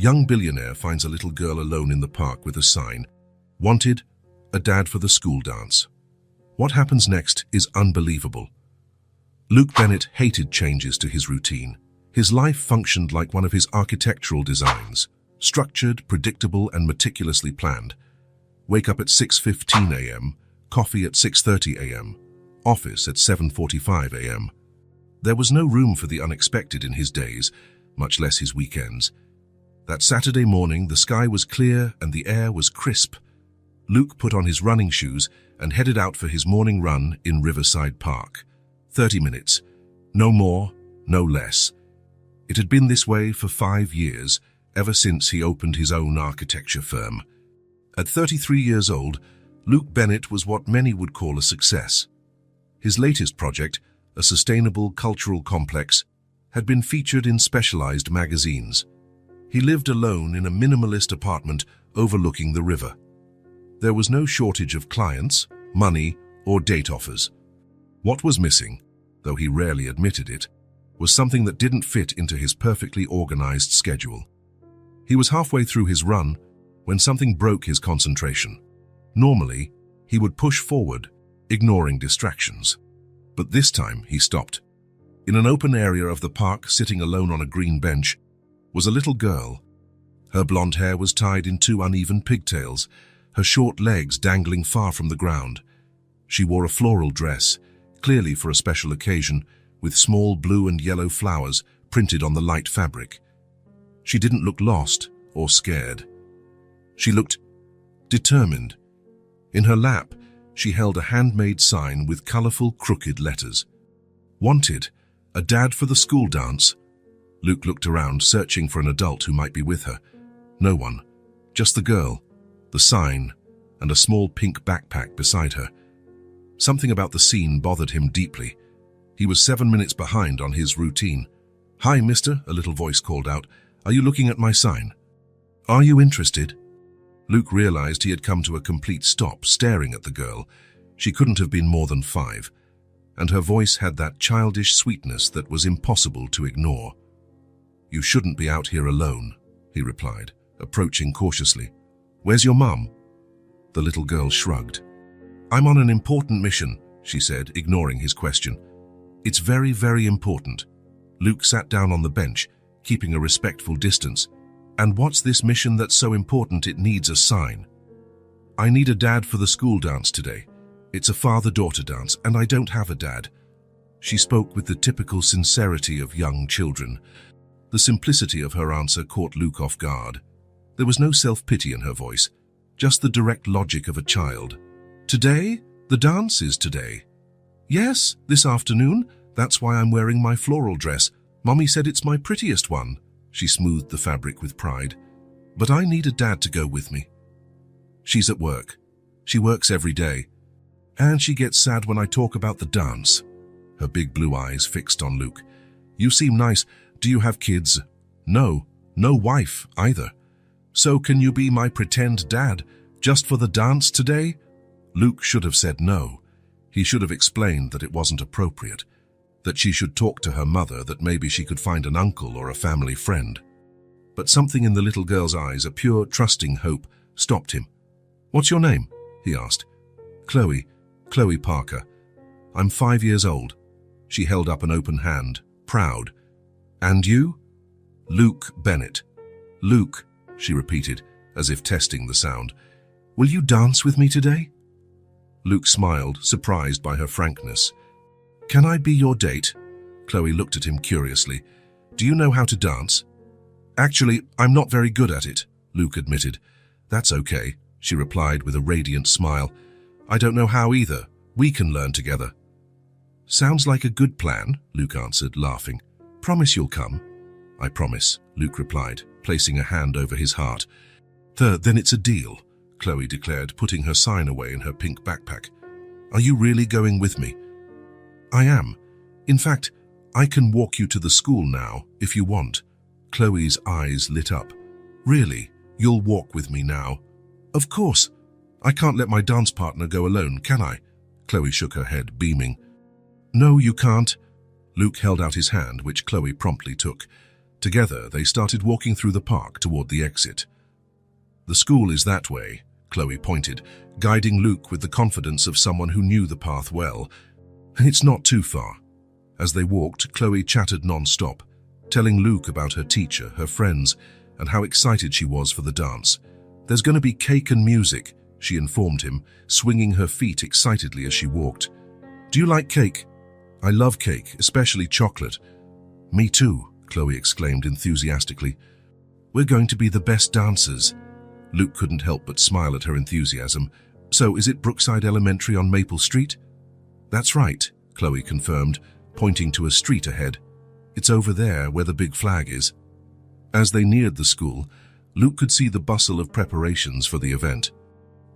Young billionaire finds a little girl alone in the park with a sign, "Wanted, a dad for the school dance." What happens next is unbelievable. Luke Bennett hated changes to his routine. His life functioned like one of his architectural designs, structured, predictable, and meticulously planned. Wake up at 6:15 a.m., coffee at 6:30 a.m., office at 7:45 a.m. There was no room for the unexpected in his days, much less his weekends. That Saturday morning, the sky was clear and the air was crisp. Luke put on his running shoes and headed out for his morning run in Riverside Park. 30 minutes. No more, no less. It had been this way for 5 years, ever since he opened his own architecture firm. At 33 years old, Luke Bennett was what many would call a success. His latest project, a sustainable cultural complex, had been featured in specialized magazines. He lived alone in a minimalist apartment overlooking the river. There was no shortage of clients, money, or date offers. What was missing, though he rarely admitted it, was something that didn't fit into his perfectly organized schedule. He was halfway through his run when something broke his concentration. Normally, he would push forward, ignoring distractions. But this time, he stopped. In an open area of the park, sitting alone on a green bench, was a little girl. Her blonde hair was tied in 2 uneven pigtails, her short legs dangling far from the ground. She wore a floral dress, clearly for a special occasion, with small blue and yellow flowers printed on the light fabric. She didn't look lost or scared. She looked determined. In her lap, she held a handmade sign with colorful, crooked letters. "Wanted, a dad for the school dance." Luke looked around, searching for an adult who might be with her. No one. Just the girl, the sign, and a small pink backpack beside her. Something about the scene bothered him deeply. He was 7 minutes behind on his routine. "Hi, mister," a little voice called out. "Are you looking at my sign?" "Are you interested?" Luke realized he had come to a complete stop, staring at the girl. She couldn't have been more than 5, and her voice had that childish sweetness that was impossible to ignore. "You shouldn't be out here alone," he replied, approaching cautiously. "Where's your mum?" The little girl shrugged. "I'm on an important mission," she said, ignoring his question. "It's very, very important." Luke sat down on the bench, keeping a respectful distance. "And what's this mission that's so important it needs a sign?" "I need a dad for the school dance today. It's a father-daughter dance, and I don't have a dad." She spoke with the typical sincerity of young children. The simplicity of her answer caught Luke off guard. There was no self-pity in her voice, just the direct logic of a child. "Today? The dance is today." "Yes, this afternoon. That's why I'm wearing my floral dress. Mommy said it's my prettiest one." She smoothed the fabric with pride. "But I need a dad to go with me." "She's at work. She works every day. And she gets sad when I talk about the dance." Her big blue eyes fixed on Luke. "You seem nice. Do you have kids?" "No. No wife, either." "So can you be my pretend dad, just for the dance today?" Luke should have said no. He should have explained that it wasn't appropriate, that she should talk to her mother, that maybe she could find an uncle or a family friend. But something in the little girl's eyes, a pure, trusting hope, stopped him. "What's your name?" he asked. Chloe Parker. I'm 5 years old." She held up an open hand, proud. "And you?" "Luke Bennett." "Luke," she repeated, as if testing the sound. "Will you dance with me today?" Luke smiled, surprised by her frankness. "Can I be your date?" Chloe looked at him curiously. "Do you know how to dance?" "Actually, I'm not very good at it," Luke admitted. "That's okay," she replied with a radiant smile. "I don't know how either. We can learn together." "Sounds like a good plan," Luke answered, laughing. "Promise you'll come?" "I promise," Luke replied, placing a hand over his heart. Then it's a deal," Chloe declared, putting her sign away in her pink backpack. "Are you really going with me?" "I am. In fact, I can walk you to the school now, if you want." Chloe's eyes lit up. "Really? You'll walk with me now?" "Of course. I can't let my dance partner go alone, can I?" Chloe shook her head, beaming. "No, you can't." Luke held out his hand, which Chloe promptly took. Together, they started walking through the park toward the exit. "The school is that way," Chloe pointed, guiding Luke with the confidence of someone who knew the path well. "It's not too far." As they walked, Chloe chattered non-stop, telling Luke about her teacher, her friends, and how excited she was for the dance. "There's going to be cake and music," she informed him, swinging her feet excitedly as she walked. "Do you like cake?" "I love cake, especially chocolate." "Me too," Chloe exclaimed enthusiastically. "We're going to be the best dancers." Luke couldn't help but smile at her enthusiasm. "So, is it Brookside Elementary on Maple Street?" "That's right," Chloe confirmed, pointing to a street ahead. "It's over there where the big flag is." As they neared the school, Luke could see the bustle of preparations for the event.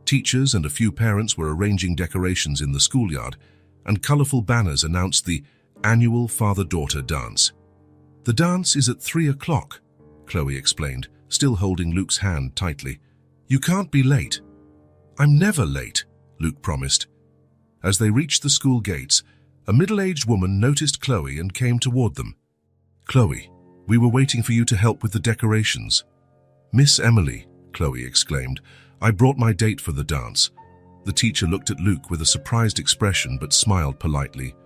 Teachers and a few parents were arranging decorations in the schoolyard, and colorful banners announced the annual father-daughter dance. "The dance is at 3 o'clock, Chloe explained, still holding Luke's hand tightly. "You can't be late." "I'm never late," Luke promised. As they reached the school gates, a middle-aged woman noticed Chloe and came toward them. "Chloe, we were waiting for you to help with the decorations." "Miss Emily," Chloe exclaimed, "I brought my date for the dance." The teacher looked at Luke with a surprised expression but smiled politely.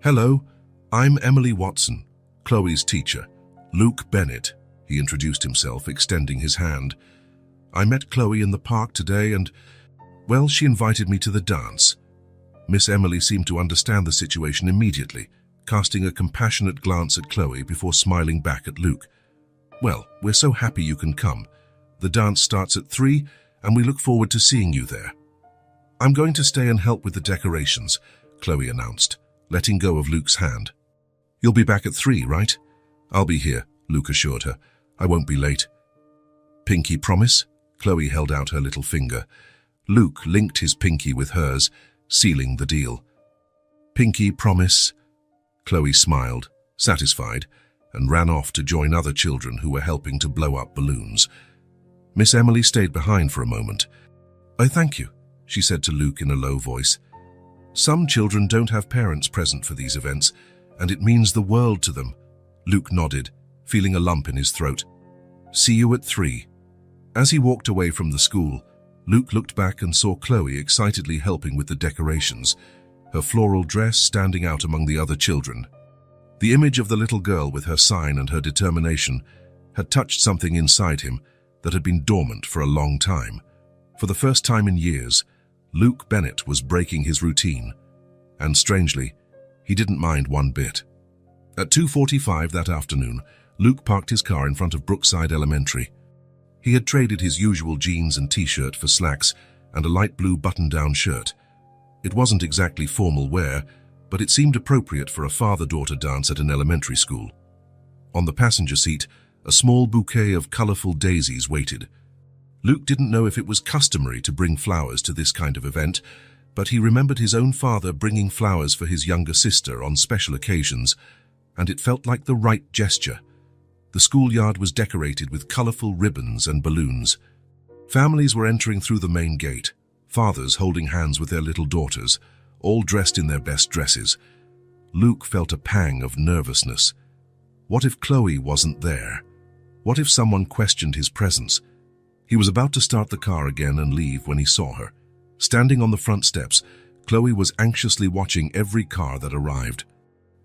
"Hello, I'm Emily Watson, Chloe's teacher. Luke Bennett," he introduced himself, extending his hand. "I met Chloe in the park today and, well, she invited me to the dance." Miss Emily seemed to understand the situation immediately, casting a compassionate glance at Chloe before smiling back at Luke. "Well, we're so happy you can come. The dance starts at 3, and we look forward to seeing you there." "I'm going to stay and help with the decorations," Chloe announced, letting go of Luke's hand. "You'll be back at 3, right?" "I'll be here," Luke assured her. "I won't be late." "Pinky promise?" Chloe held out her little finger. Luke linked his pinky with hers, sealing the deal. "Pinky promise?" Chloe smiled, satisfied, and ran off to join other children who were helping to blow up balloons. Miss Emily stayed behind for a moment. "I thank you," she said to Luke in a low voice. "Some children don't have parents present for these events, and it means the world to them." Luke nodded, feeling a lump in his throat. "See you at 3. As he walked away from the school, Luke looked back and saw Chloe excitedly helping with the decorations, her floral dress standing out among the other children. The image of the little girl with her sign and her determination had touched something inside him that had been dormant for a long time. For the first time in years, Luke Bennett was breaking his routine, and strangely, he didn't mind one bit. At 2:45 that afternoon, Luke parked his car in front of Brookside Elementary. He had traded his usual jeans and t-shirt for slacks and a light blue button-down shirt. It wasn't exactly formal wear, but it seemed appropriate for a father-daughter dance at an elementary school. On the passenger seat, a small bouquet of colorful daisies waited. Luke didn't know if it was customary to bring flowers to this kind of event, but he remembered his own father bringing flowers for his younger sister on special occasions, and it felt like the right gesture. The schoolyard was decorated with colorful ribbons and balloons. Families were entering through the main gate, fathers holding hands with their little daughters, all dressed in their best dresses. Luke felt a pang of nervousness. What if Chloe wasn't there? What if someone questioned his presence? He was about to start the car again and leave when he saw her. Standing on the front steps, Chloe was anxiously watching every car that arrived.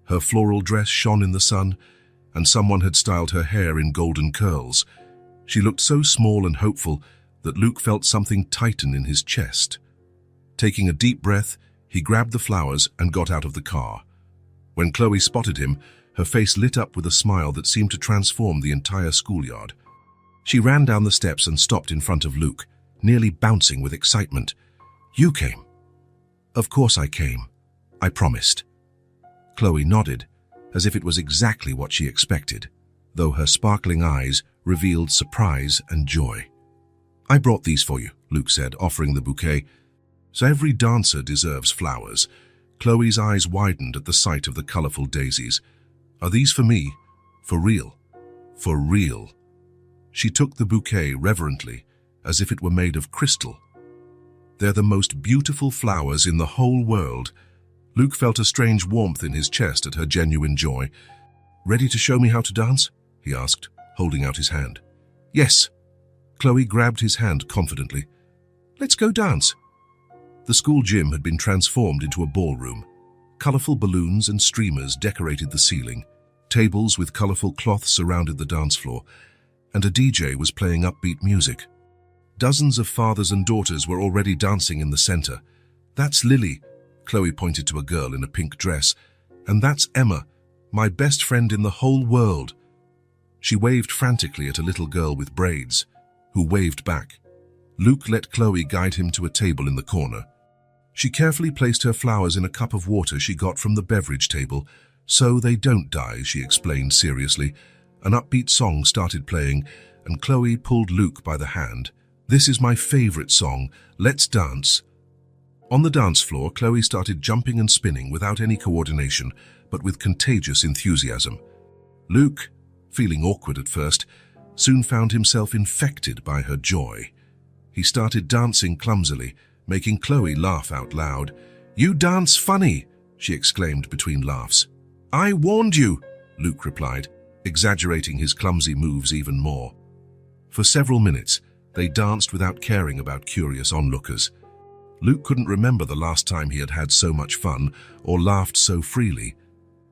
Her floral dress shone in the sun, and someone had styled her hair in golden curls. She looked so small and hopeful that Luke felt something tighten in his chest. Taking a deep breath, he grabbed the flowers and got out of the car. When Chloe spotted him, her face lit up with a smile that seemed to transform the entire schoolyard. She ran down the steps and stopped in front of Luke, nearly bouncing with excitement. "You came?" "Of course I came. I promised." Chloe nodded, as if it was exactly what she expected, though her sparkling eyes revealed surprise and joy. "I brought these for you," Luke said, offering the bouquet. "So every dancer deserves flowers." Chloe's eyes widened at the sight of the colorful daisies. "Are these for me? For real? For real?" She took the bouquet reverently, as if it were made of crystal. "They're the most beautiful flowers in the whole world." Luke felt a strange warmth in his chest at her genuine joy. "Ready to show me how to dance?" he asked, holding out his hand. Yes. Chloe grabbed his hand confidently. Let's go dance. The school gym had been transformed into a ballroom. Colorful balloons and streamers decorated the ceiling. Tables with colorful cloths surrounded the dance floor, and a DJ was playing upbeat music. Dozens of fathers and daughters were already dancing in the center. That's Lily, Chloe pointed to a girl in a pink dress. And that's Emma, my best friend in the whole world. She waved frantically at a little girl with braids, who waved back. Luke let Chloe guide him to a table in the corner. She carefully placed her flowers in a cup of water she got from the beverage table, so they don't die, she explained seriously. An upbeat song started playing, and Chloe pulled Luke by the hand. This is my favorite song, let's dance. On the dance floor, Chloe started jumping and spinning without any coordination, but with contagious enthusiasm. Luke, feeling awkward at first, soon found himself infected by her joy. He started dancing clumsily, making Chloe laugh out loud. You dance funny, she exclaimed between laughs. I warned you, Luke replied, exaggerating his clumsy moves even more. For several minutes, they danced without caring about curious onlookers. Luke couldn't remember the last time he had had so much fun or laughed so freely.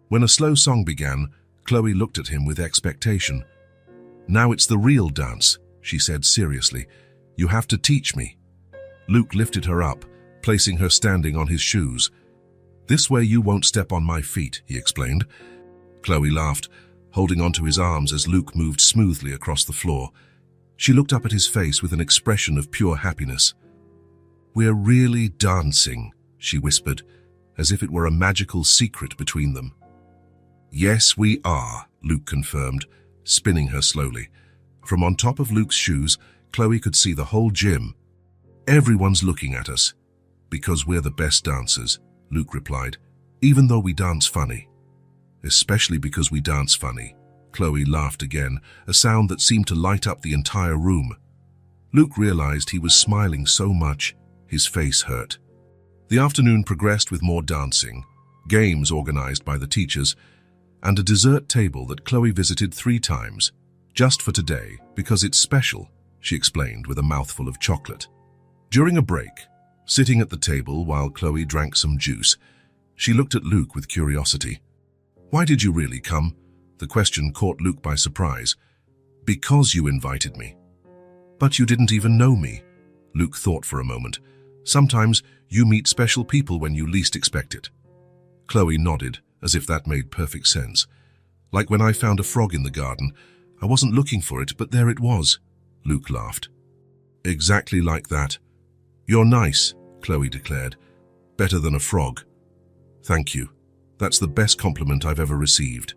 When a slow song began, Chloe looked at him with expectation. Now it's the real dance, she said seriously. You have to teach me. Luke lifted her up, placing her standing on his shoes. This way you won't step on my feet, he explained. Chloe laughed, holding onto his arms as Luke moved smoothly across the floor. She looked up at his face with an expression of pure happiness. We're really dancing, she whispered, as if it were a magical secret between them. Yes, we are, Luke confirmed, spinning her slowly. From on top of Luke's shoes, Chloe could see the whole gym. Everyone's looking at us. Because we're the best dancers, Luke replied, even though we dance funny. Especially because we dance funny. Chloe laughed again, a sound that seemed to light up the entire room. Luke realized he was smiling so much, his face hurt. The afternoon progressed with more dancing, games organized by the teachers, and a dessert table that Chloe visited 3 times, just for today, because it's special, she explained with a mouthful of chocolate. During a break, sitting at the table while Chloe drank some juice, she looked at Luke with curiosity. Why did you really come? The question caught Luke by surprise. Because you invited me. But you didn't even know me. Luke thought for a moment. Sometimes you meet special people when you least expect it. Chloe nodded, as if that made perfect sense. Like when I found a frog in the garden. I wasn't looking for it, but there it was. Luke laughed. Exactly like that. You're nice, Chloe declared. Better than a frog. Thank you. That's the best compliment I've ever received.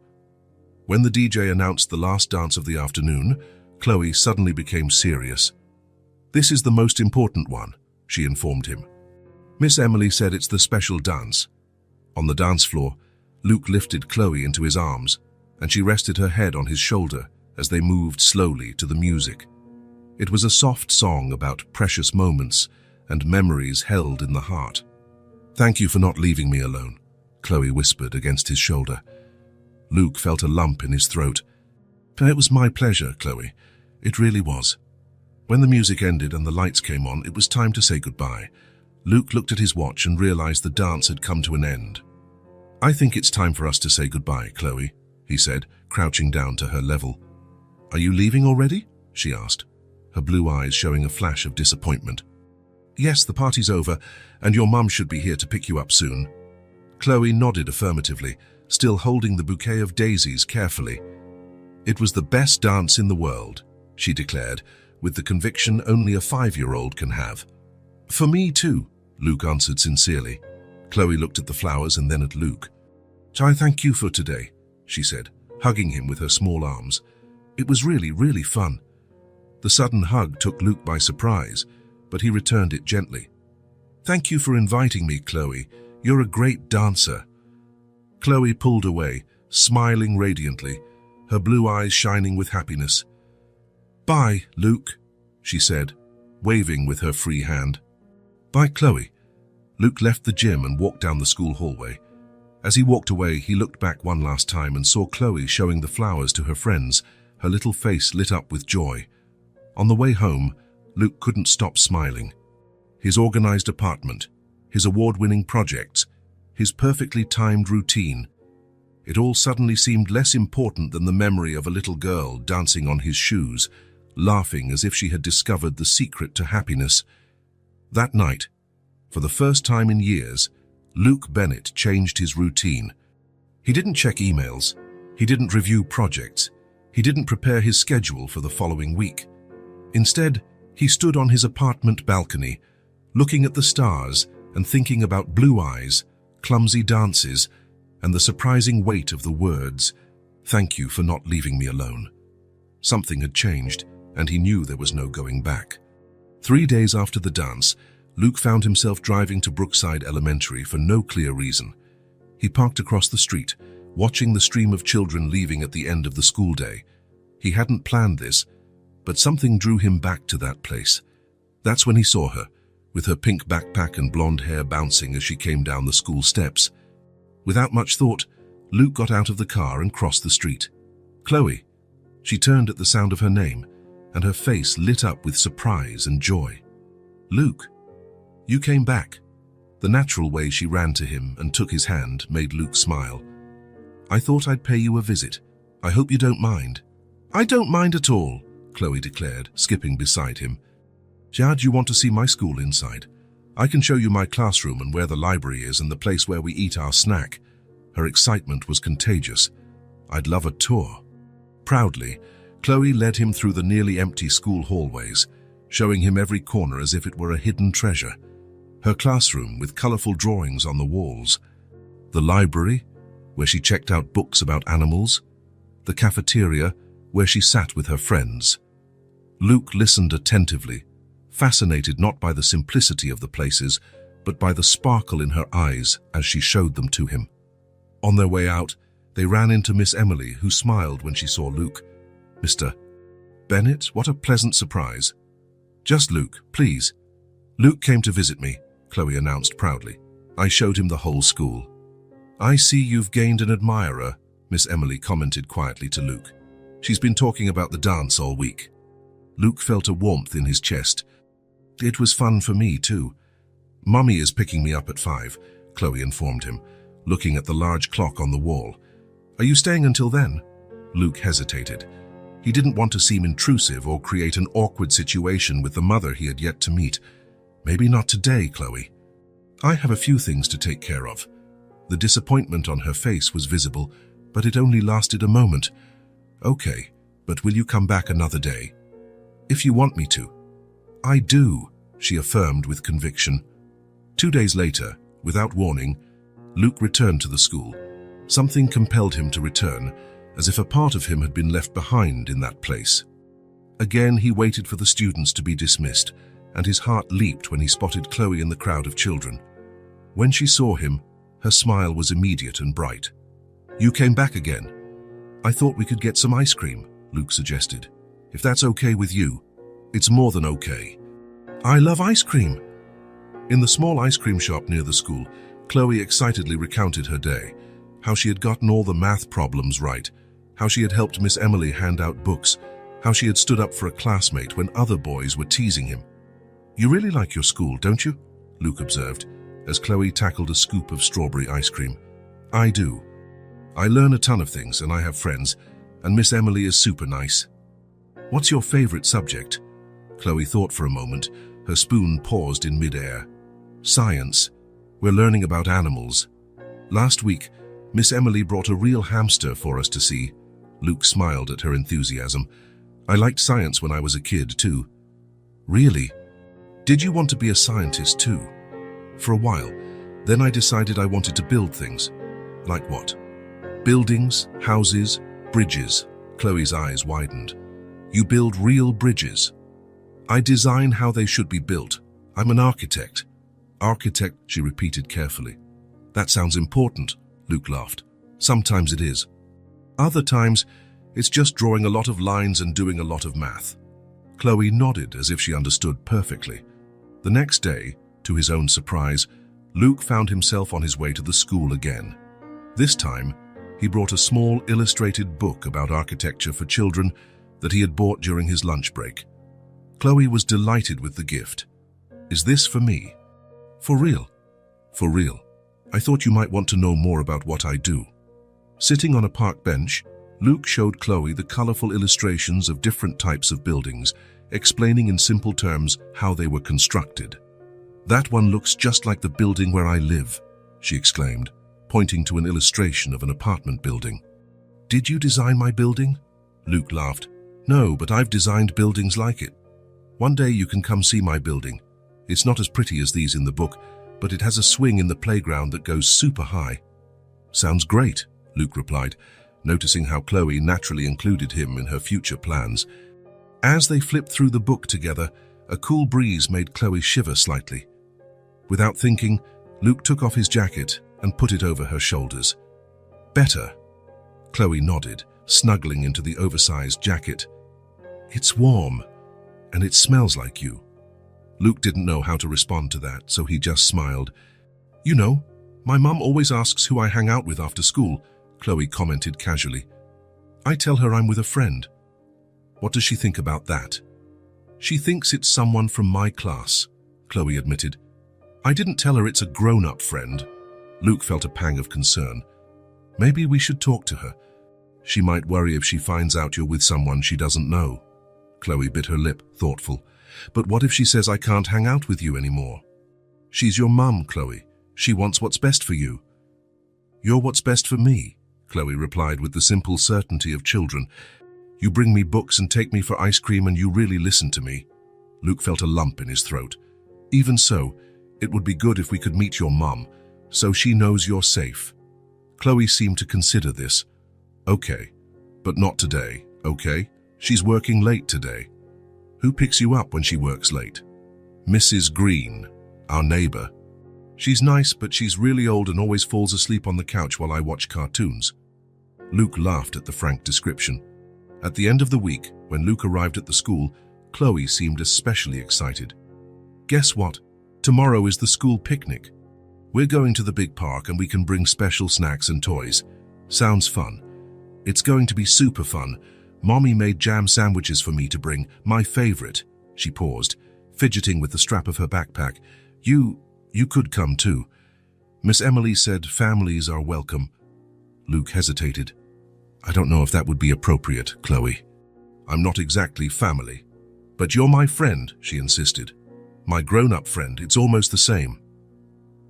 When the DJ announced the last dance of the afternoon, Chloe suddenly became serious. This is the most important one, she informed him. Miss Emily said it's the special dance. On the dance floor, Luke lifted Chloe into his arms, and she rested her head on his shoulder as they moved slowly to the music. It was a soft song about precious moments and memories held in the heart. Thank you for not leaving me alone, Chloe whispered against his shoulder. Luke felt a lump in his throat. It was my pleasure, Chloe. It really was. When the music ended and the lights came on, it was time to say goodbye. Luke looked at his watch and realized the dance had come to an end. I think it's time for us to say goodbye, Chloe, he said, crouching down to her level. Are you leaving already? She asked, her blue eyes showing a flash of disappointment. Yes, the party's over, and your mum should be here to pick you up soon. Chloe nodded affirmatively, still holding the bouquet of daisies carefully. It was the best dance in the world, she declared, with the conviction only a 5-year-old can have. For me too, Luke answered sincerely. Chloe looked at the flowers and then at Luke. I thank you for today, she said, hugging him with her small arms. It was really, really fun. The sudden hug took Luke by surprise, but he returned it gently. Thank you for inviting me, Chloe. You're a great dancer. Chloe pulled away, smiling radiantly, her blue eyes shining with happiness. Bye, Luke, she said, waving with her free hand. Bye, Chloe. Luke left the gym and walked down the school hallway. As he walked away, he looked back one last time and saw Chloe showing the flowers to her friends, her little face lit up with joy. On the way home, Luke couldn't stop smiling. His organized apartment, his award-winning projects, his perfectly timed routine. It all suddenly seemed less important than the memory of a little girl dancing on his shoes, laughing as if she had discovered the secret to happiness. That night, for the first time in years, Luke Bennett changed his routine. He didn't check emails, he didn't review projects, he didn't prepare his schedule for the following week. Instead, he stood on his apartment balcony, looking at the stars and thinking about blue eyes, clumsy dances, and the surprising weight of the words, "Thank you for not leaving me alone." Something had changed, and he knew there was no going back. 3 days after the dance, Luke found himself driving to Brookside Elementary for no clear reason. He parked across the street, watching the stream of children leaving at the end of the school day. He hadn't planned this, but something drew him back to that place. That's when he saw her, with her pink backpack and blonde hair bouncing as she came down the school steps. Without much thought, Luke got out of the car and crossed the street. "Chloe." She turned at the sound of her name, and her face lit up with surprise and joy. "Luke, you came back." The natural way she ran to him and took his hand made Luke smile. "I thought I'd pay you a visit. I hope you don't mind." "I don't mind at all," Chloe declared, skipping beside him. "Jad, you want to see my school inside? I can show you my classroom and where the library is and the place where we eat our snack." Her excitement was contagious. "I'd love a tour." Proudly, Chloe led him through the nearly empty school hallways, showing him every corner as if it were a hidden treasure. Her classroom with colorful drawings on the walls. The library, where she checked out books about animals. The cafeteria, where she sat with her friends. Luke listened attentively, fascinated not by the simplicity of the places, but by the sparkle in her eyes as she showed them to him. On their way out, they ran into Miss Emily, who smiled when she saw Luke. "Mr. Bennett, what a pleasant surprise." "Just Luke, please." "Luke came to visit me," Chloe announced proudly. "I showed him the whole school." "I see you've gained an admirer," Miss Emily commented quietly to Luke. "She's been talking about the dance all week." Luke felt a warmth in his chest. "It was fun for me, too." "Mummy is picking me up at 5, Chloe informed him, looking at the large clock on the wall. "Are you staying until then?" Luke hesitated. He didn't want to seem intrusive or create an awkward situation with the mother he had yet to meet. "Maybe not today, Chloe. I have a few things to take care of." The disappointment on her face was visible, but it only lasted a moment. "Okay, but will you come back another day?" "If you want me to." "I do," she affirmed with conviction. 2 days later, without warning, Luke returned to the school. Something compelled him to return, as if a part of him had been left behind in that place. Again, he waited for the students to be dismissed, and his heart leaped when he spotted Chloe in the crowd of children. When she saw him, her smile was immediate and bright. "You came back again." "I thought we could get some ice cream," Luke suggested. "If that's okay with you." "It's more than okay. I love ice cream." In the small ice cream shop near the school, Chloe excitedly recounted her day, how she had gotten all the math problems right, how she had helped Miss Emily hand out books, how she had stood up for a classmate when other boys were teasing him. "You really like your school, don't you?" Luke observed, as Chloe tackled a scoop of strawberry ice cream. "I do. I learn a ton of things and I have friends, and Miss Emily is super nice." "What's your favorite subject?" Chloe thought for a moment, her spoon paused in midair. "Science. We're learning about animals. Last week, Miss Emily brought a real hamster for us to see." Luke smiled at her enthusiasm. "I liked science when I was a kid, too." "Really? Did you want to be a scientist, too?" "For a while. Then I decided I wanted to build things." "Like what?" "Buildings, houses, bridges." Chloe's eyes widened. "You build real bridges?" "I design how they should be built. I'm an architect." "Architect," she repeated carefully. "That sounds important," Luke laughed. "Sometimes it is. Other times, it's just drawing a lot of lines and doing a lot of math." Chloe nodded as if she understood perfectly. The next day, to his own surprise, Luke found himself on his way to the school again. This time, he brought a small illustrated book about architecture for children that he had bought during his lunch break. Chloe was delighted with the gift. "Is this for me?" "For real?" "For real. I thought you might want to know more about what I do." Sitting on a park bench, Luke showed Chloe the colorful illustrations of different types of buildings, explaining in simple terms how they were constructed. "That one looks just like the building where I live," she exclaimed, pointing to an illustration of an apartment building. "Did you design my building?" Luke laughed. "No, but I've designed buildings like it. One day you can come see my building. It's not as pretty as these in the book, but it has a swing in the playground that goes super high." "Sounds great," Luke replied, noticing how Chloe naturally included him in her future plans. As they flipped through the book together, a cool breeze made Chloe shiver slightly. Without thinking, Luke took off his jacket and put it over her shoulders. "Better?" Chloe nodded, snuggling into the oversized jacket. "It's warm, and it smells like you." Luke didn't know how to respond to that, so he just smiled. "You know, my mum always asks who I hang out with after school," Chloe commented casually. "I tell her I'm with a friend." "What does she think about that?" "She thinks it's someone from my class," Chloe admitted. "I didn't tell her it's a grown-up friend." Luke felt a pang of concern. "Maybe we should talk to her. She might worry if she finds out you're with someone she doesn't know." Chloe bit her lip, thoughtful. "But what if she says I can't hang out with you anymore?" "She's your mum, Chloe. She wants what's best for you." "You're what's best for me," Chloe replied with the simple certainty of children. "You bring me books and take me for ice cream, and you really listen to me." Luke felt a lump in his throat. "Even so, it would be good if we could meet your mum, so she knows you're safe." Chloe seemed to consider this. "Okay, but not today, okay? She's working late today." "Who picks you up when she works late?" "Mrs. Green, our neighbor. She's nice, but she's really old and always falls asleep on the couch while I watch cartoons." Luke laughed at the frank description. At the end of the week, when Luke arrived at the school, Chloe seemed especially excited. "Guess what? Tomorrow is the school picnic. We're going to the big park and we can bring special snacks and toys. Sounds fun." "It's going to be super fun. Mommy made jam sandwiches for me to bring, my favorite." She paused, fidgeting with the strap of her backpack. You could come too. Miss Emily said families are welcome." Luke hesitated. "I don't know if that would be appropriate, Chloe. I'm not exactly family." "But you're my friend," she insisted. "My grown-up friend, it's almost the same."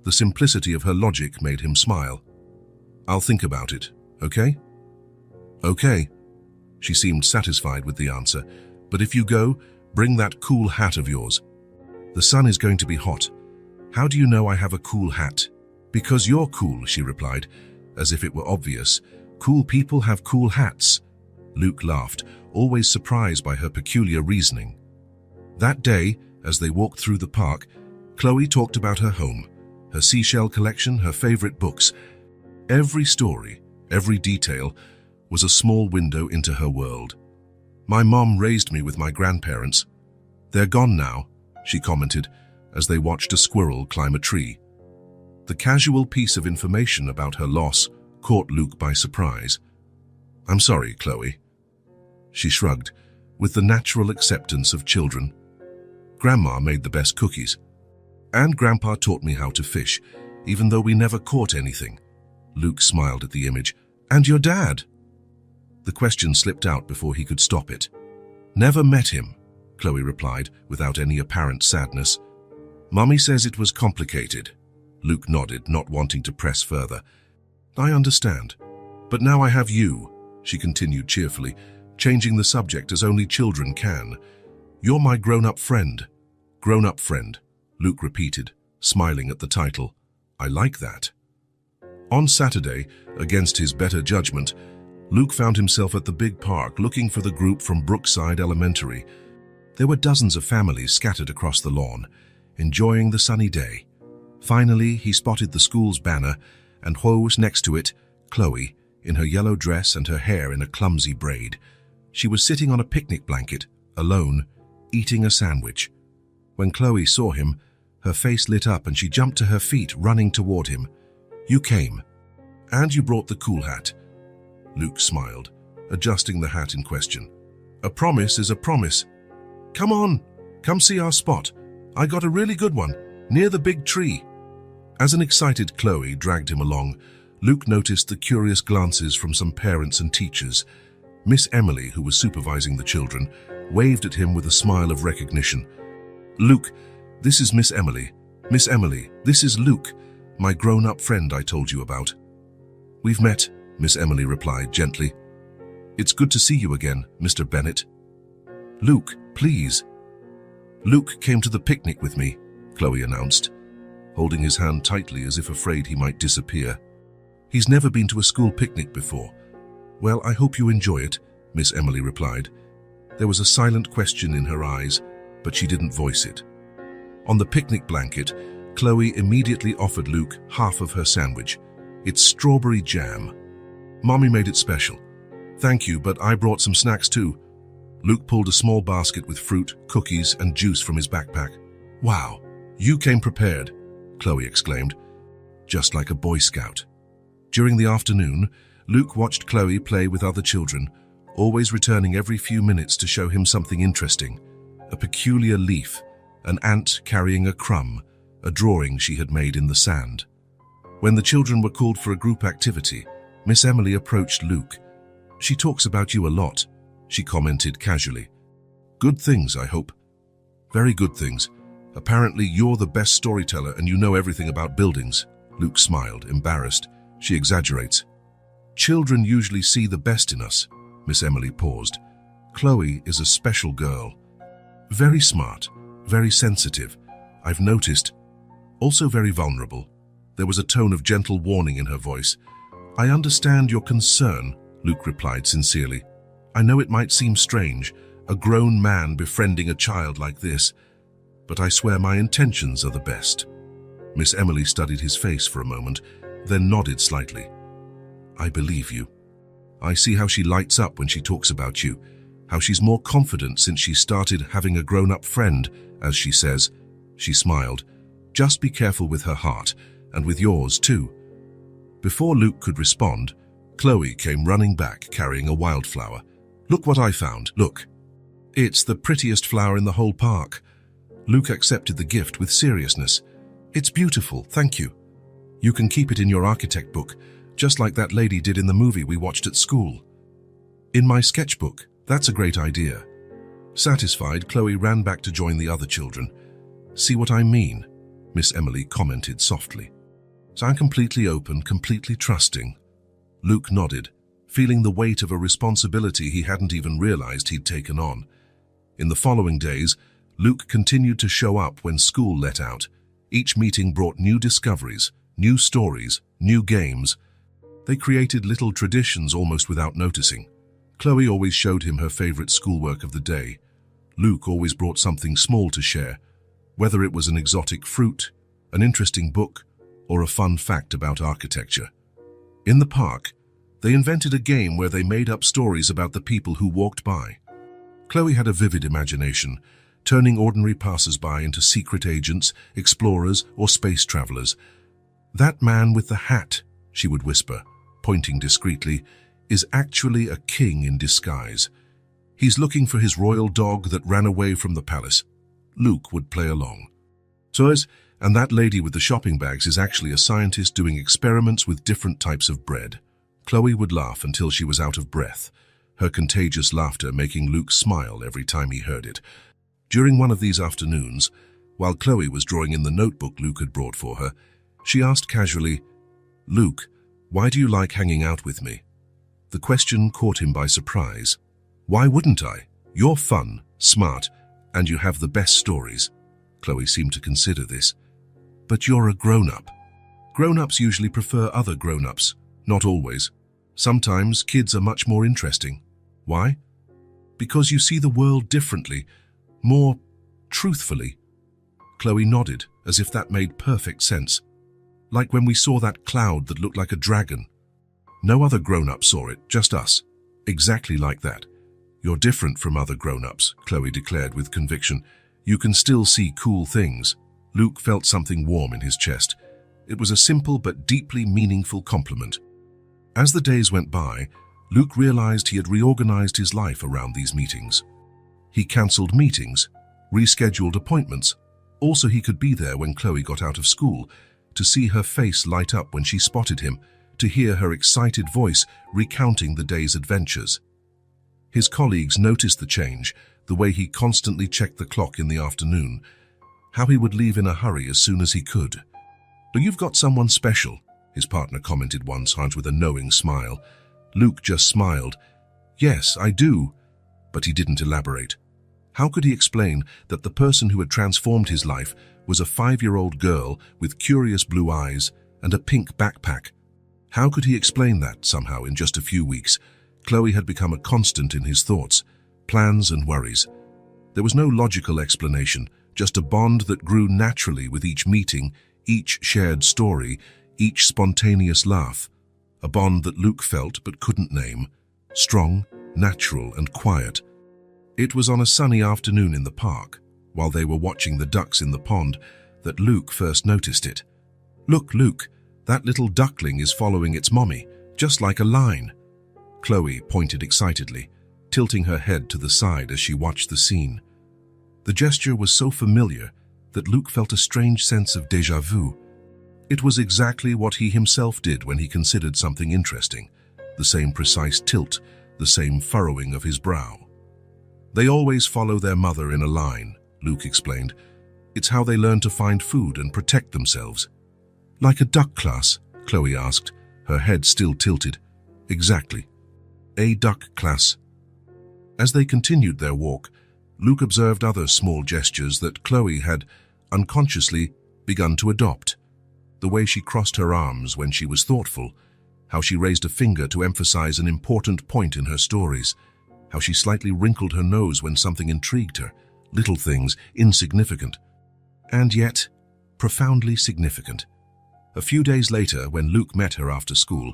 The simplicity of her logic made him smile. "I'll think about it, okay?" "Okay." She seemed satisfied with the answer. "But if you go, bring that cool hat of yours." "The sun is going to be hot. How do you know I have a cool hat?" "Because you're cool," she replied, as if it were obvious. "Cool people have cool hats." Luke laughed, always surprised by her peculiar reasoning. That day, as they walked through the park, Chloe talked about her home, her seashell collection, her favorite books. Every story, every detail, was a small window into her world. "My mom raised me with my grandparents. They're gone now," she commented, as they watched a squirrel climb a tree. The casual piece of information about her loss caught Luke by surprise. "I'm sorry, Chloe." She shrugged, with the natural acceptance of children. "Grandma made the best cookies. And Grandpa taught me how to fish, even though we never caught anything." Luke smiled at the image. "And your dad?" The question slipped out before he could stop it. "Never met him," Chloe replied, without any apparent sadness. "Mommy says it was complicated." Luke nodded, not wanting to press further. "I understand. But now I have you," she continued cheerfully, changing the subject as only children can. "You're my grown-up friend." "Grown-up friend," Luke repeated, smiling at the title. "I like that." On Saturday, against his better judgment, Luke found himself at the big park looking for the group from Brookside Elementary. There were dozens of families scattered across the lawn, enjoying the sunny day. Finally, he spotted the school's banner, and whoa, next to it, Chloe, in her yellow dress and her hair in a clumsy braid. She was sitting on a picnic blanket, alone, eating a sandwich. When Chloe saw him, her face lit up and she jumped to her feet, running toward him. "You came. And you brought the cool hat." Luke smiled, adjusting the hat in question. A promise is a promise. Come on, come see our spot. I got a really good one, near the big tree. As an excited Chloe dragged him along, Luke noticed the curious glances from some parents and teachers. Miss Emily, who was supervising the children, waved at him with a smile of recognition. Luke, this is Miss Emily. Miss Emily, this is Luke, my grown-up friend I told you about. We've met, Miss Emily replied gently. It's good to see you again, Mr. Bennett. Luke, please. Luke came to the picnic with me, Chloe announced, holding his hand tightly as if afraid he might disappear. He's never been to a school picnic before. Well, I hope you enjoy it, Miss Emily replied. There was a silent question in her eyes, but she didn't voice it. On the picnic blanket, Chloe immediately offered Luke half of her sandwich. It's strawberry jam. Mommy made it special. Thank you, but I brought some snacks too. Luke pulled a small basket with fruit, cookies, and juice from his backpack. Wow, you came prepared, Chloe exclaimed, just like a Boy Scout. During the afternoon, Luke watched Chloe play with other children, always returning every few minutes to show him something interesting. A peculiar leaf, an ant carrying a crumb, a drawing she had made in the sand. When the children were called for a group activity, Miss Emily approached Luke. She talks about you a lot, she commented casually. Good things, I hope. Very good things. Apparently you're the best storyteller and you know everything about buildings. Luke smiled, embarrassed. She exaggerates. Children usually see the best in us. Miss Emily paused. Chloe is a special girl. Very smart, very sensitive, I've noticed. Also very vulnerable. There was a tone of gentle warning in her voice. I understand your concern, Luke replied sincerely. I know it might seem strange, a grown man befriending a child like this, but I swear my intentions are the best. Miss Emily studied his face for a moment, then nodded slightly. I believe you. I see how she lights up when she talks about you, how she's more confident since she started having a grown-up friend, as she says. She smiled. Just be careful with her heart, and with yours too. Before Luke could respond, Chloe came running back carrying a wildflower. Look what I found, look. It's the prettiest flower in the whole park. Luke accepted the gift with seriousness. It's beautiful, thank you. You can keep it in your architect book, just like that lady did in the movie we watched at school. In my sketchbook, that's a great idea. Satisfied, Chloe ran back to join the other children. See what I mean? Miss Emily commented softly. So I'm completely open, completely trusting. Luke nodded, feeling the weight of a responsibility he hadn't even realized he'd taken on. In the following days, Luke continued to show up when school let out. Each meeting brought new discoveries, new stories, new games. They created little traditions almost without noticing. Chloe always showed him her favorite schoolwork of the day. Luke always brought something small to share, whether it was an exotic fruit, an interesting book, or a fun fact about architecture. In the park, they invented a game where they made up stories about the people who walked by. Chloe had a vivid imagination, turning ordinary passers-by into secret agents, explorers, or space travelers. That man with the hat, she would whisper, pointing discreetly, is actually a king in disguise. He's looking for his royal dog that ran away from the palace. Luke would play along. And that lady with the shopping bags is actually a scientist doing experiments with different types of bread. Chloe would laugh until she was out of breath, her contagious laughter making Luke smile every time he heard it. During one of these afternoons, while Chloe was drawing in the notebook Luke had brought for her, she asked casually, Luke, why do you like hanging out with me? The question caught him by surprise. Why wouldn't I? You're fun, smart, and you have the best stories. Chloe seemed to consider this. But you're a grown-up. Grown-ups usually prefer other grown-ups. Not always. Sometimes kids are much more interesting. Why? Because you see the world differently, more truthfully. Chloe nodded, as if that made perfect sense. Like when we saw that cloud that looked like a dragon. No other grown-up saw it, just us. Exactly like that. You're different from other grown-ups, Chloe declared with conviction. You can still see cool things. Luke felt something warm in his chest. It was a simple but deeply meaningful compliment. As the days went by, Luke realized he had reorganized his life around these meetings. He cancelled meetings, rescheduled appointments, also he could be there when Chloe got out of school, to see her face light up when she spotted him, to hear her excited voice recounting the day's adventures. His colleagues noticed the change, the way he constantly checked the clock in the afternoon, how he would leave in a hurry as soon as he could. "But you've got someone special," his partner commented once, with a knowing smile. Luke just smiled. "Yes, I do," but he didn't elaborate. How could he explain that the person who had transformed his life was a 5-year-old girl with curious blue eyes and a pink backpack? How could he explain that, somehow, in just a few weeks, Chloe had become a constant in his thoughts, plans and worries? There was no logical explanation, just a bond that grew naturally with each meeting, each shared story, each spontaneous laugh. A bond that Luke felt but couldn't name, strong, natural and quiet. It was on a sunny afternoon in the park, while they were watching the ducks in the pond, that Luke first noticed it. "Look, Luke, that little duckling is following its mommy, just like a line." Chloe pointed excitedly, tilting her head to the side as she watched the scene. The gesture was so familiar that Luke felt a strange sense of déjà vu. It was exactly what he himself did when he considered something interesting, the same precise tilt, the same furrowing of his brow. "They always follow their mother in a line," Luke explained. "It's how they learn to find food and protect themselves." "Like a duck class?" Chloe asked, her head still tilted. "Exactly. A duck class." As they continued their walk, Luke observed other small gestures that Chloe had, unconsciously, begun to adopt. The way she crossed her arms when she was thoughtful, how she raised a finger to emphasize an important point in her stories, how she slightly wrinkled her nose when something intrigued her, little things, insignificant, and yet profoundly significant. A few days later, when Luke met her after school,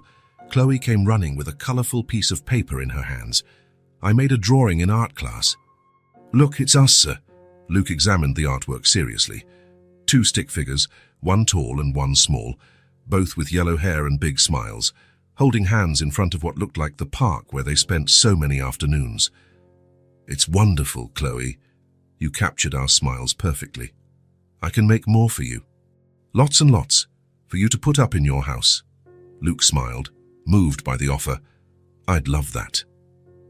Chloe came running with a colorful piece of paper in her hands. "I made a drawing in art class." "Look, it's us, sir." Luke examined the artwork seriously. 2 stick figures, one tall and one small, both with yellow hair and big smiles, holding hands in front of what looked like the park where they spent so many afternoons. "It's wonderful, Chloe. You captured our smiles perfectly. I can make more for you. Lots and lots, for you to put up in your house." Luke smiled, moved by the offer. "I'd love that."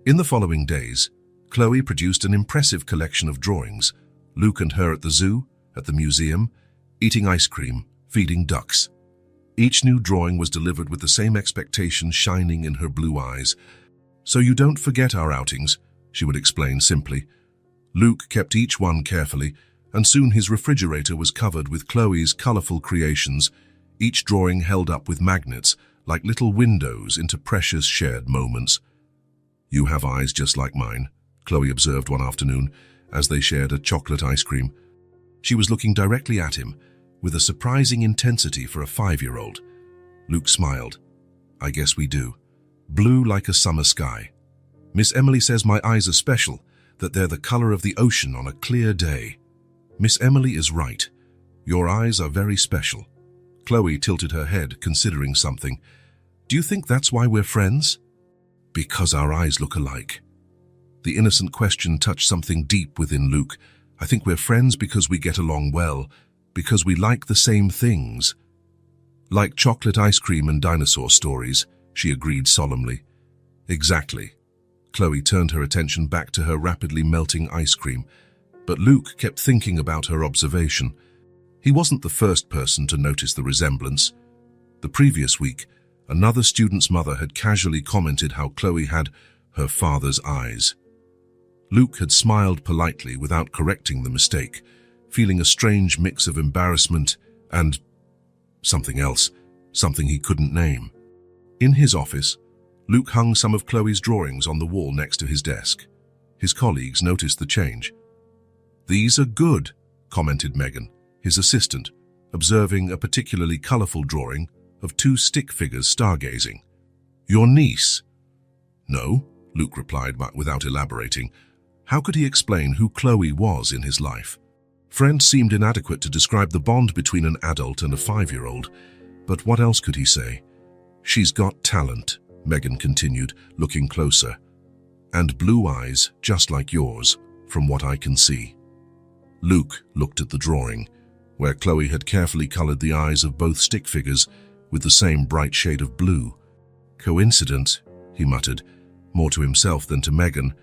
In the following days, Chloe produced an impressive collection of drawings, Luke and her at the zoo, at the museum, eating ice cream, feeding ducks. Each new drawing was delivered with the same expectation shining in her blue eyes. "So you don't forget our outings," she would explain simply. Luke kept each one carefully, and soon his refrigerator was covered with Chloe's colorful creations, each drawing held up with magnets, like little windows into precious shared moments. "You have eyes just like mine," Chloe observed one afternoon, as they shared a chocolate ice cream. She was looking directly at him, with a surprising intensity for a 5-year-old. Luke smiled. "I guess we do. Blue like a summer sky. Miss Emily says my eyes are special, that they're the color of the ocean on a clear day." "Miss Emily is right. Your eyes are very special." Chloe tilted her head, considering something. "Do you think that's why we're friends?" "Because our eyes look alike." The innocent question touched something deep within Luke. "I think we're friends because we get along well, because we like the same things." "Like chocolate ice cream and dinosaur stories," she agreed solemnly. "Exactly." Chloe turned her attention back to her rapidly melting ice cream, but Luke kept thinking about her observation. He wasn't the first person to notice the resemblance. The previous week, another student's mother had casually commented how Chloe had her father's eyes. Luke had smiled politely without correcting the mistake, feeling a strange mix of embarrassment and something else, something he couldn't name. In his office, Luke hung some of Chloe's drawings on the wall next to his desk. His colleagues noticed the change. "These are good," commented Megan, his assistant, observing a particularly colorful drawing of 2 stick figures stargazing. "Your niece?" "No," Luke replied, but without elaborating. How could he explain who Chloe was in his life? Friend seemed inadequate to describe the bond between an adult and a 5-year-old, but what else could he say? "She's got talent," Megan continued, looking closer. And blue eyes, just like yours, from what I can see. Luke looked at the drawing, where Chloe had carefully colored the eyes of both stick figures with the same bright shade of blue. Coincidence, he muttered, more to himself than to Megan.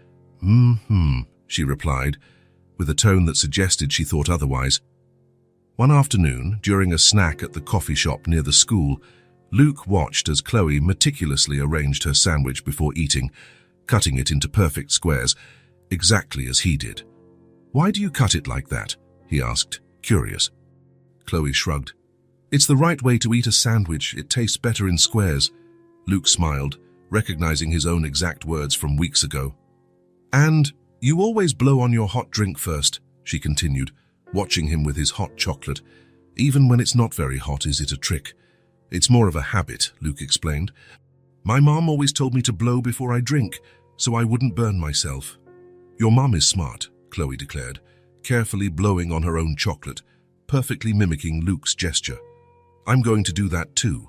She replied, with a tone that suggested she thought otherwise. One afternoon, during a snack at the coffee shop near the school, Luke watched as Chloe meticulously arranged her sandwich before eating, cutting it into perfect squares, exactly as he did. "Why do you cut it like that?" he asked, curious. Chloe shrugged. "It's the right way to eat a sandwich. It tastes better in squares." Luke smiled, recognizing his own exact words from weeks ago. "And you always blow on your hot drink first," she continued, watching him with his hot chocolate. "Even when it's not very hot, is it a trick?" "It's more of a habit," Luke explained. "My mom always told me to blow before I drink, so I wouldn't burn myself." "Your mom is smart," Chloe declared, carefully blowing on her own chocolate, perfectly mimicking Luke's gesture. "I'm going to do that too."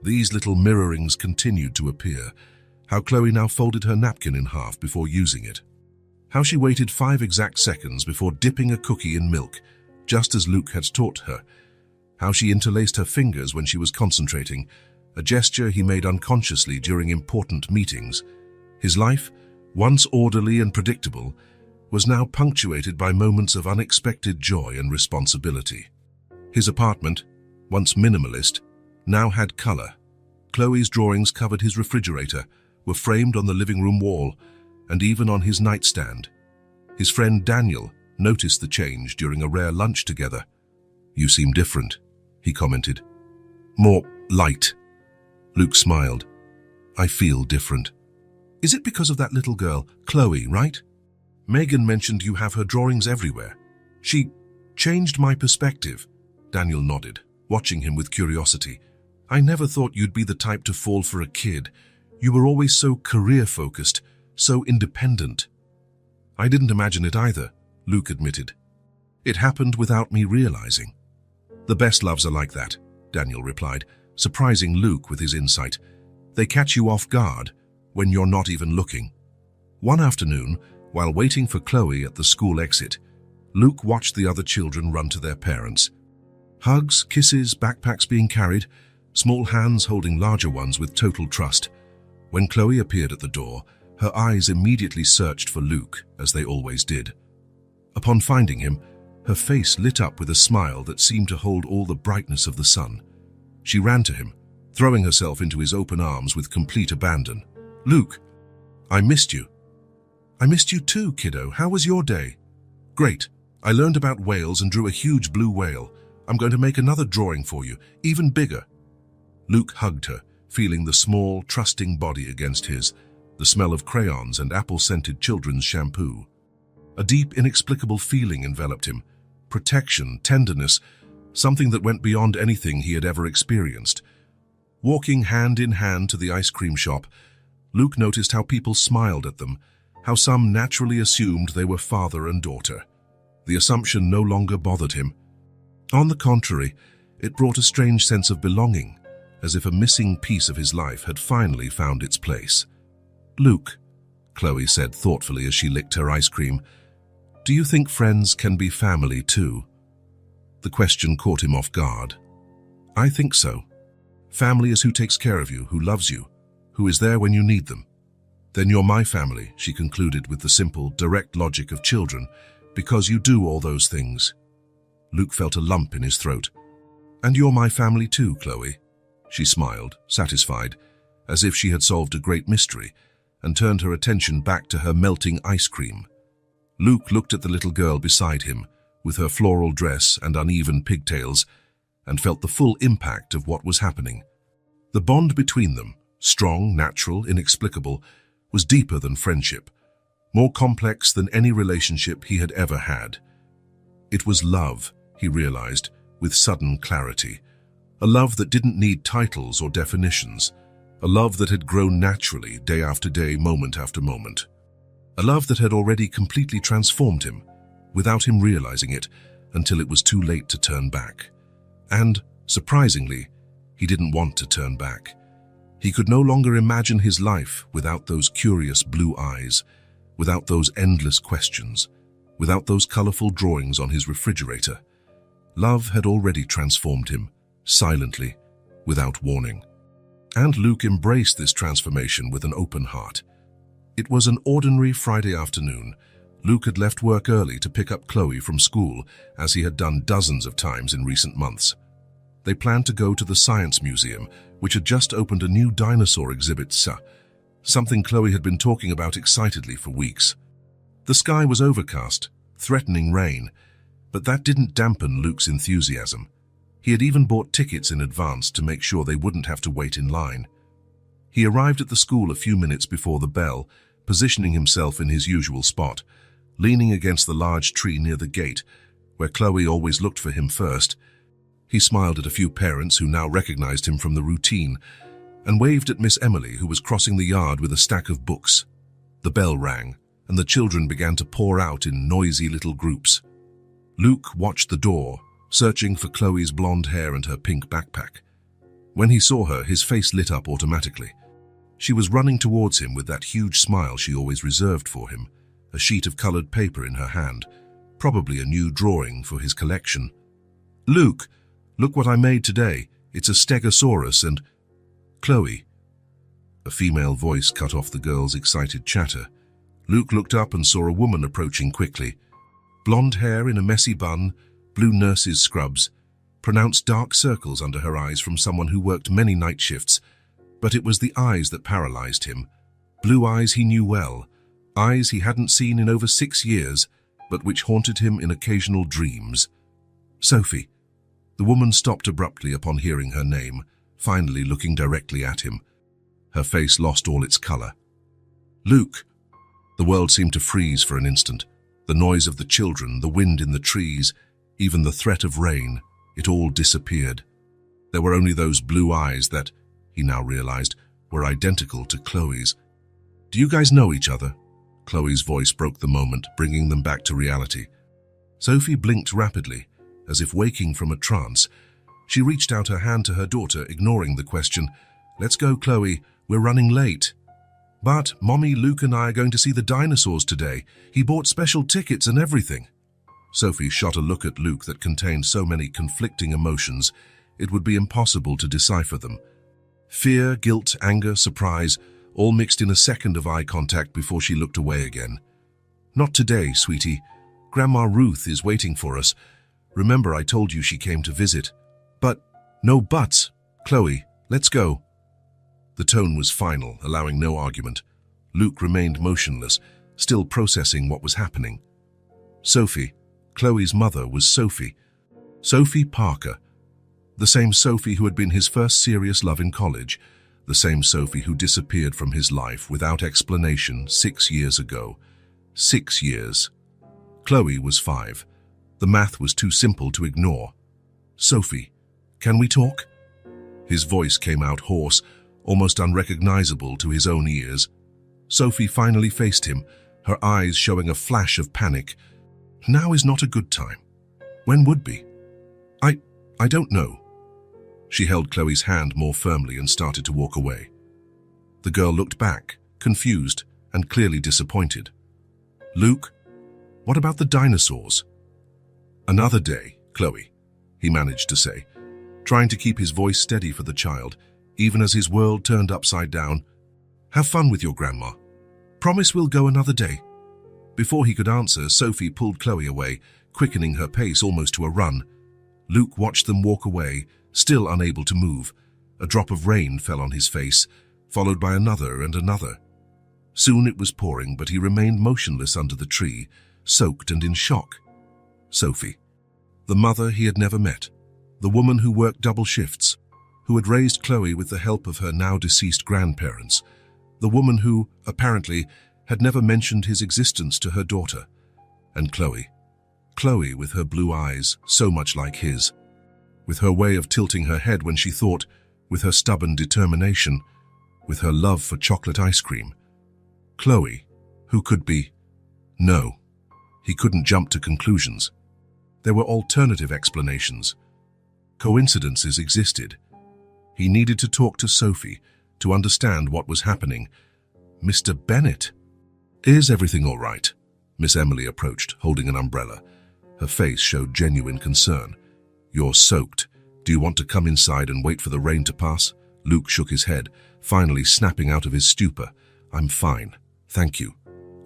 These little mirrorings continued to appear. How Chloe now folded her napkin in half before using it. How she waited 5 exact seconds before dipping a cookie in milk, just as Luke had taught her. How she interlaced her fingers when she was concentrating, a gesture he made unconsciously during important meetings. His life, once orderly and predictable, was now punctuated by moments of unexpected joy and responsibility. His apartment, once minimalist, now had color. Chloe's drawings covered his refrigerator, were framed on the living room wall, and even on his nightstand. His friend Daniel noticed the change during a rare lunch together. "You seem different," he commented. "More light." Luke smiled. "I feel different." "Is it because of that little girl, Chloe, right? Megan mentioned you have her drawings everywhere. She changed my perspective." Daniel nodded, watching him with curiosity. "I never thought you'd be the type to fall for a kid. You were always so career-focused, so independent." "I didn't imagine it either," Luke admitted. "It happened without me realizing." "The best loves are like that," Daniel replied, surprising Luke with his insight. "They catch you off guard when you're not even looking." One afternoon, while waiting for Chloe at the school exit, Luke watched the other children run to their parents. Hugs, kisses, backpacks being carried, small hands holding larger ones with total trust. When Chloe appeared at the door, her eyes immediately searched for Luke, as they always did. Upon finding him, her face lit up with a smile that seemed to hold all the brightness of the sun. She ran to him, throwing herself into his open arms with complete abandon. "Luke, I missed you." "I missed you too, kiddo. How was your day?" "Great. I learned about whales and drew a huge blue whale. I'm going to make another drawing for you, even bigger." Luke hugged her, feeling the small, trusting body against his, the smell of crayons and apple-scented children's shampoo. A deep, inexplicable feeling enveloped him. Protection, tenderness, something that went beyond anything he had ever experienced. Walking hand in hand to the ice cream shop, Luke noticed how people smiled at them, how some naturally assumed they were father and daughter. The assumption no longer bothered him. On the contrary, it brought a strange sense of belonging, as if a missing piece of his life had finally found its place. "Luke," Chloe said thoughtfully as she licked her ice cream, "do you think friends can be family too?" The question caught him off guard. "I think so. Family is who takes care of you, who loves you, who is there when you need them." "Then you're my family," she concluded with the simple, direct logic of children, "because you do all those things." Luke felt a lump in his throat. "And you're my family too, Chloe." She smiled, satisfied, as if she had solved a great mystery, and turned her attention back to her melting ice cream. Luke looked at the little girl beside him, with her floral dress and uneven pigtails, and felt the full impact of what was happening. The bond between them, strong, natural, inexplicable, was deeper than friendship, more complex than any relationship he had ever had. It was love, he realized, with sudden clarity. A love that didn't need titles or definitions. A love that had grown naturally, day after day, moment after moment. A love that had already completely transformed him, without him realizing it, until it was too late to turn back. And, surprisingly, he didn't want to turn back. He could no longer imagine his life without those curious blue eyes, without those endless questions, without those colorful drawings on his refrigerator. Love had already transformed him, silently, without warning. And Luke embraced this transformation with an open heart. It was an ordinary Friday afternoon. Luke had left work early to pick up Chloe from school, as he had done dozens of times in recent months. They planned to go to the Science Museum, which had just opened a new dinosaur exhibit, something Chloe had been talking about excitedly for weeks. The sky was overcast, threatening rain, but that didn't dampen Luke's enthusiasm. He had even bought tickets in advance to make sure they wouldn't have to wait in line. He arrived at the school a few minutes before the bell, positioning himself in his usual spot, leaning against the large tree near the gate, where Chloe always looked for him first. He smiled at a few parents who now recognized him from the routine, and waved at Miss Emily, who was crossing the yard with a stack of books. The bell rang, and the children began to pour out in noisy little groups. Luke watched the door, searching for Chloe's blonde hair and her pink backpack. When he saw her, his face lit up automatically. She was running towards him with that huge smile she always reserved for him, a sheet of colored paper in her hand, probably a new drawing for his collection. "Luke, look what I made today. It's a stegosaurus and—" "Chloe." A female voice cut off the girl's excited chatter. Luke looked up and saw a woman approaching quickly. Blonde hair in a messy bun, blue nurse's scrubs, pronounced dark circles under her eyes from someone who worked many night shifts. But it was the eyes that paralyzed him. Blue eyes he knew well, eyes he hadn't seen in over 6 years, but which haunted him in occasional dreams. "Sophie." The woman stopped abruptly upon hearing her name, finally looking directly at him. Her face lost all its color. "Luke." The world seemed to freeze for an instant. The noise of the children, the wind in the trees, even the threat of rain, it all disappeared. There were only those blue eyes that, he now realized, were identical to Chloe's. "Do you guys know each other?" Chloe's voice broke the moment, bringing them back to reality. Sophie blinked rapidly, as if waking from a trance. She reached out her hand to her daughter, ignoring the question. "Let's go, Chloe. We're running late." "But, Mommy, Luke and I are going to see the dinosaurs today. He bought special tickets and everything." Sophie shot a look at Luke that contained so many conflicting emotions, it would be impossible to decipher them. Fear, guilt, anger, surprise, all mixed in a second of eye contact before she looked away again. "Not today, sweetie. Grandma Ruth is waiting for us. Remember I told you she came to visit." "But, no buts. Chloe, let's go." The tone was final, allowing no argument. Luke remained motionless, still processing what was happening. Sophie, Chloe's mother, was Sophie. Sophie Parker. The same Sophie who had been his first serious love in college. The same Sophie who disappeared from his life without explanation 6 years ago. 6 years. Chloe was 5. The math was too simple to ignore. "Sophie, can we talk?" His voice came out hoarse, almost unrecognizable to his own ears. Sophie finally faced him, her eyes showing a flash of panic. "Now is not a good time. When would be?" I don't know." She held Chloe's hand more firmly and started to walk away. The girl looked back, confused and clearly disappointed. "Luke, what about the dinosaurs?" "Another day, Chloe," he managed to say, trying to keep his voice steady for the child, even as his world turned upside down. "Have fun with your grandma. Promise we'll go another day." Before he could answer, Sophie pulled Chloe away, quickening her pace almost to a run. Luke watched them walk away, still unable to move. A drop of rain fell on his face, followed by another and another. Soon it was pouring, but he remained motionless under the tree, soaked and in shock. Sophie. The mother he had never met. The woman who worked double shifts, who had raised Chloe with the help of her now-deceased grandparents. The woman who, apparently, had never mentioned his existence to her daughter. And Chloe. Chloe with her blue eyes, so much like his. With her way of tilting her head when she thought, with her stubborn determination, with her love for chocolate ice cream. Chloe, who could be... No, he couldn't jump to conclusions. There were alternative explanations. Coincidences existed. He needed to talk to Sophie, to understand what was happening. "Mr. Bennet, is everything all right?" Miss Emily approached, holding an umbrella. Her face showed genuine concern. "You're soaked. Do you want to come inside and wait for the rain to pass?" Luke shook his head, finally snapping out of his stupor. "I'm fine, thank you."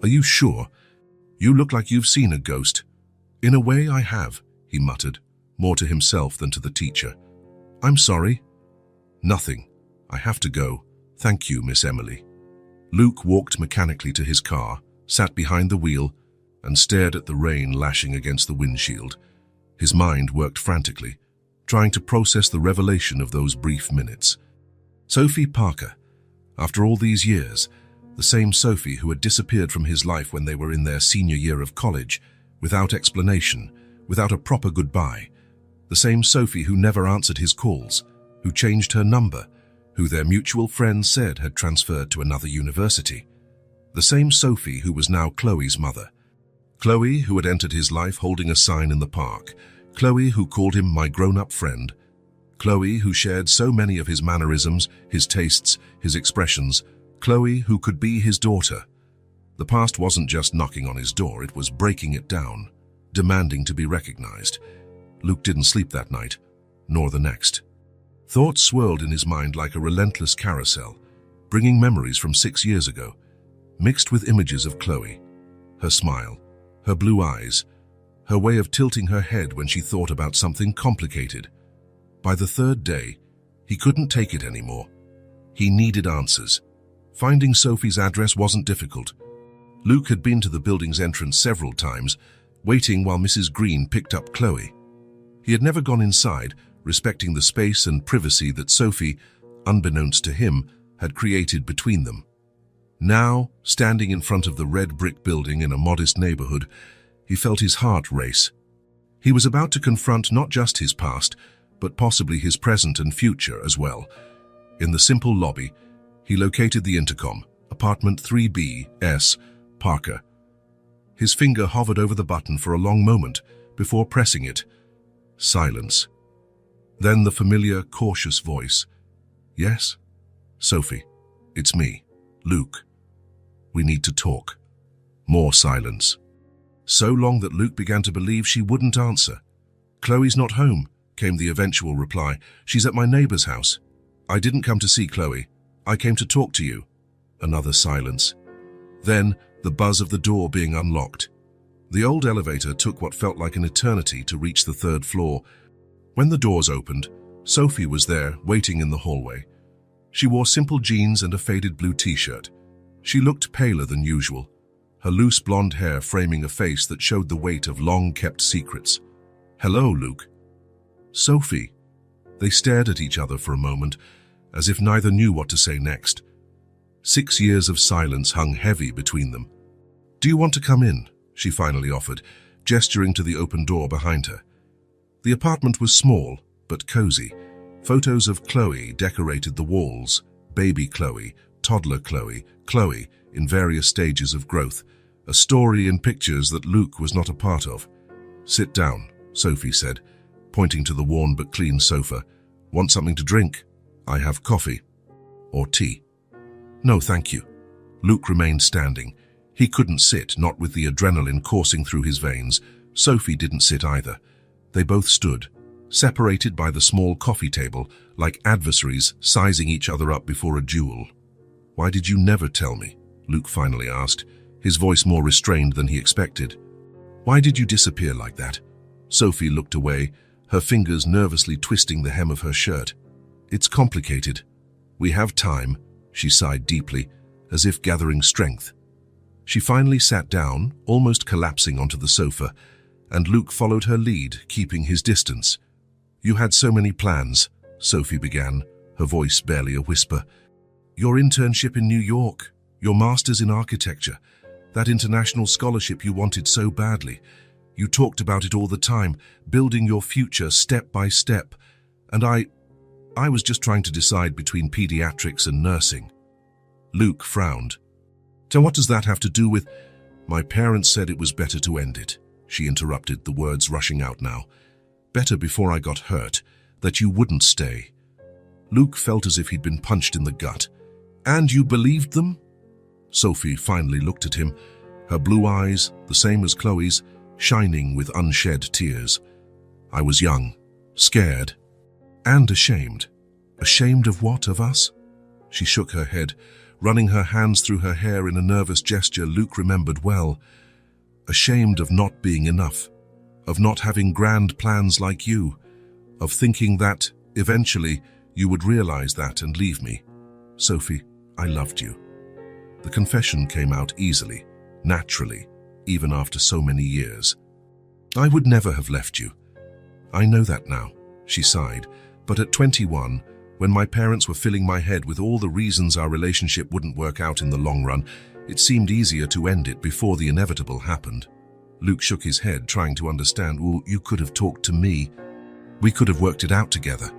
"Are you sure? You look like you've seen a ghost." "In a way I have," he muttered, more to himself than to the teacher. "I'm sorry." "Nothing. I have to go. Thank you, Miss Emily." Luke walked mechanically to his car, sat behind the wheel, and stared at the rain lashing against the windshield. His mind worked frantically, trying to process the revelation of those brief minutes. Sophie Parker. After all these years, the same Sophie who had disappeared from his life when they were in their senior year of college, without explanation, without a proper goodbye. The same Sophie who never answered his calls, who changed her number, who their mutual friend said had transferred to another university. The same Sophie who was now Chloe's mother. Chloe who had entered his life holding a sign in the park. Chloe who called him my grown-up friend. Chloe who shared so many of his mannerisms, his tastes, his expressions. Chloe who could be his daughter. The past wasn't just knocking on his door, it was breaking it down, demanding to be recognized. Luke didn't sleep that night, nor the next. Thoughts swirled in his mind like a relentless carousel, bringing memories from 6 years ago, mixed with images of Chloe. Her smile, her blue eyes, her way of tilting her head when she thought about something complicated. By the third day, he couldn't take it anymore. He needed answers. Finding Sophie's address wasn't difficult. Luke had been to the building's entrance several times, waiting while Mrs. Green picked up Chloe. He had never gone inside, respecting the space and privacy that Sophie, unbeknownst to him, had created between them. Now, standing in front of the red brick building in a modest neighborhood, he felt his heart race. He was about to confront not just his past, but possibly his present and future as well. In the simple lobby, he located the intercom, apartment 3B, S, Parker. His finger hovered over the button for a long moment before pressing it. Silence. Then the familiar, cautious voice. "Yes? Sophie, it's me, Luke. We need to talk." More silence. So long that Luke began to believe she wouldn't answer. "Chloe's not home," came the eventual reply. "She's at my neighbor's house." "I didn't come to see Chloe. I came to talk to you." Another silence. Then the buzz of the door being unlocked. The old elevator took what felt like an eternity to reach the 3rd floor. When the doors opened, Sophie was there, waiting in the hallway. She wore simple jeans and a faded blue t-shirt. She looked paler than usual, her loose blonde hair framing a face that showed the weight of long-kept secrets. "Hello, Luke." "Sophie." They stared at each other for a moment, as if neither knew what to say next. 6 years of silence hung heavy between them. "Do you want to come in?" she finally offered, gesturing to the open door behind her. The apartment was small, but cozy. Photos of Chloe decorated the walls. Baby Chloe, toddler Chloe, Chloe in various stages of growth. A story in pictures that Luke was not a part of. "Sit down," Sophie said, pointing to the worn but clean sofa. "Want something to drink? I have coffee. Or tea." "No, thank you." Luke remained standing. He couldn't sit, not with the adrenaline coursing through his veins. Sophie didn't sit either. They both stood, separated by the small coffee table, like adversaries sizing each other up before a duel. "Why did you never tell me?" Luke finally asked, his voice more restrained than he expected. "Why did you disappear like that?" Sophie looked away, her fingers nervously twisting the hem of her shirt. "It's complicated. We have time," she sighed deeply, as if gathering strength. She finally sat down, almost collapsing onto the sofa, and Luke followed her lead, keeping his distance. "You had so many plans," Sophie began, her voice barely a whisper. "Your internship in New York, your master's in architecture, that international scholarship you wanted so badly. You talked about it all the time, building your future step by step. And I was just trying to decide between pediatrics and nursing." Luke frowned. "So what does that have to do with—" "My parents said it was better to end it," she interrupted, the words rushing out now. "Better before I got hurt, that you wouldn't stay." Luke felt as if he'd been punched in the gut. And you believed them? Sophie finally looked at him, her blue eyes, the same as Chloe's, shining with unshed tears. I was young, scared, and ashamed. Ashamed of what, of us? She shook her head, running her hands through her hair in a nervous gesture Luke remembered well. Ashamed of not being enough, of not having grand plans like you, of thinking that, eventually, you would realize that and leave me. Sophie, I loved you. The confession came out easily, naturally, even after so many years. I would never have left you. I know that now, she sighed, but at 21, when my parents were filling my head with all the reasons our relationship wouldn't work out in the long run, it seemed easier to end it before the inevitable happened. Luke shook his head, trying to understand. Well, you could have talked to me. We could have worked it out together.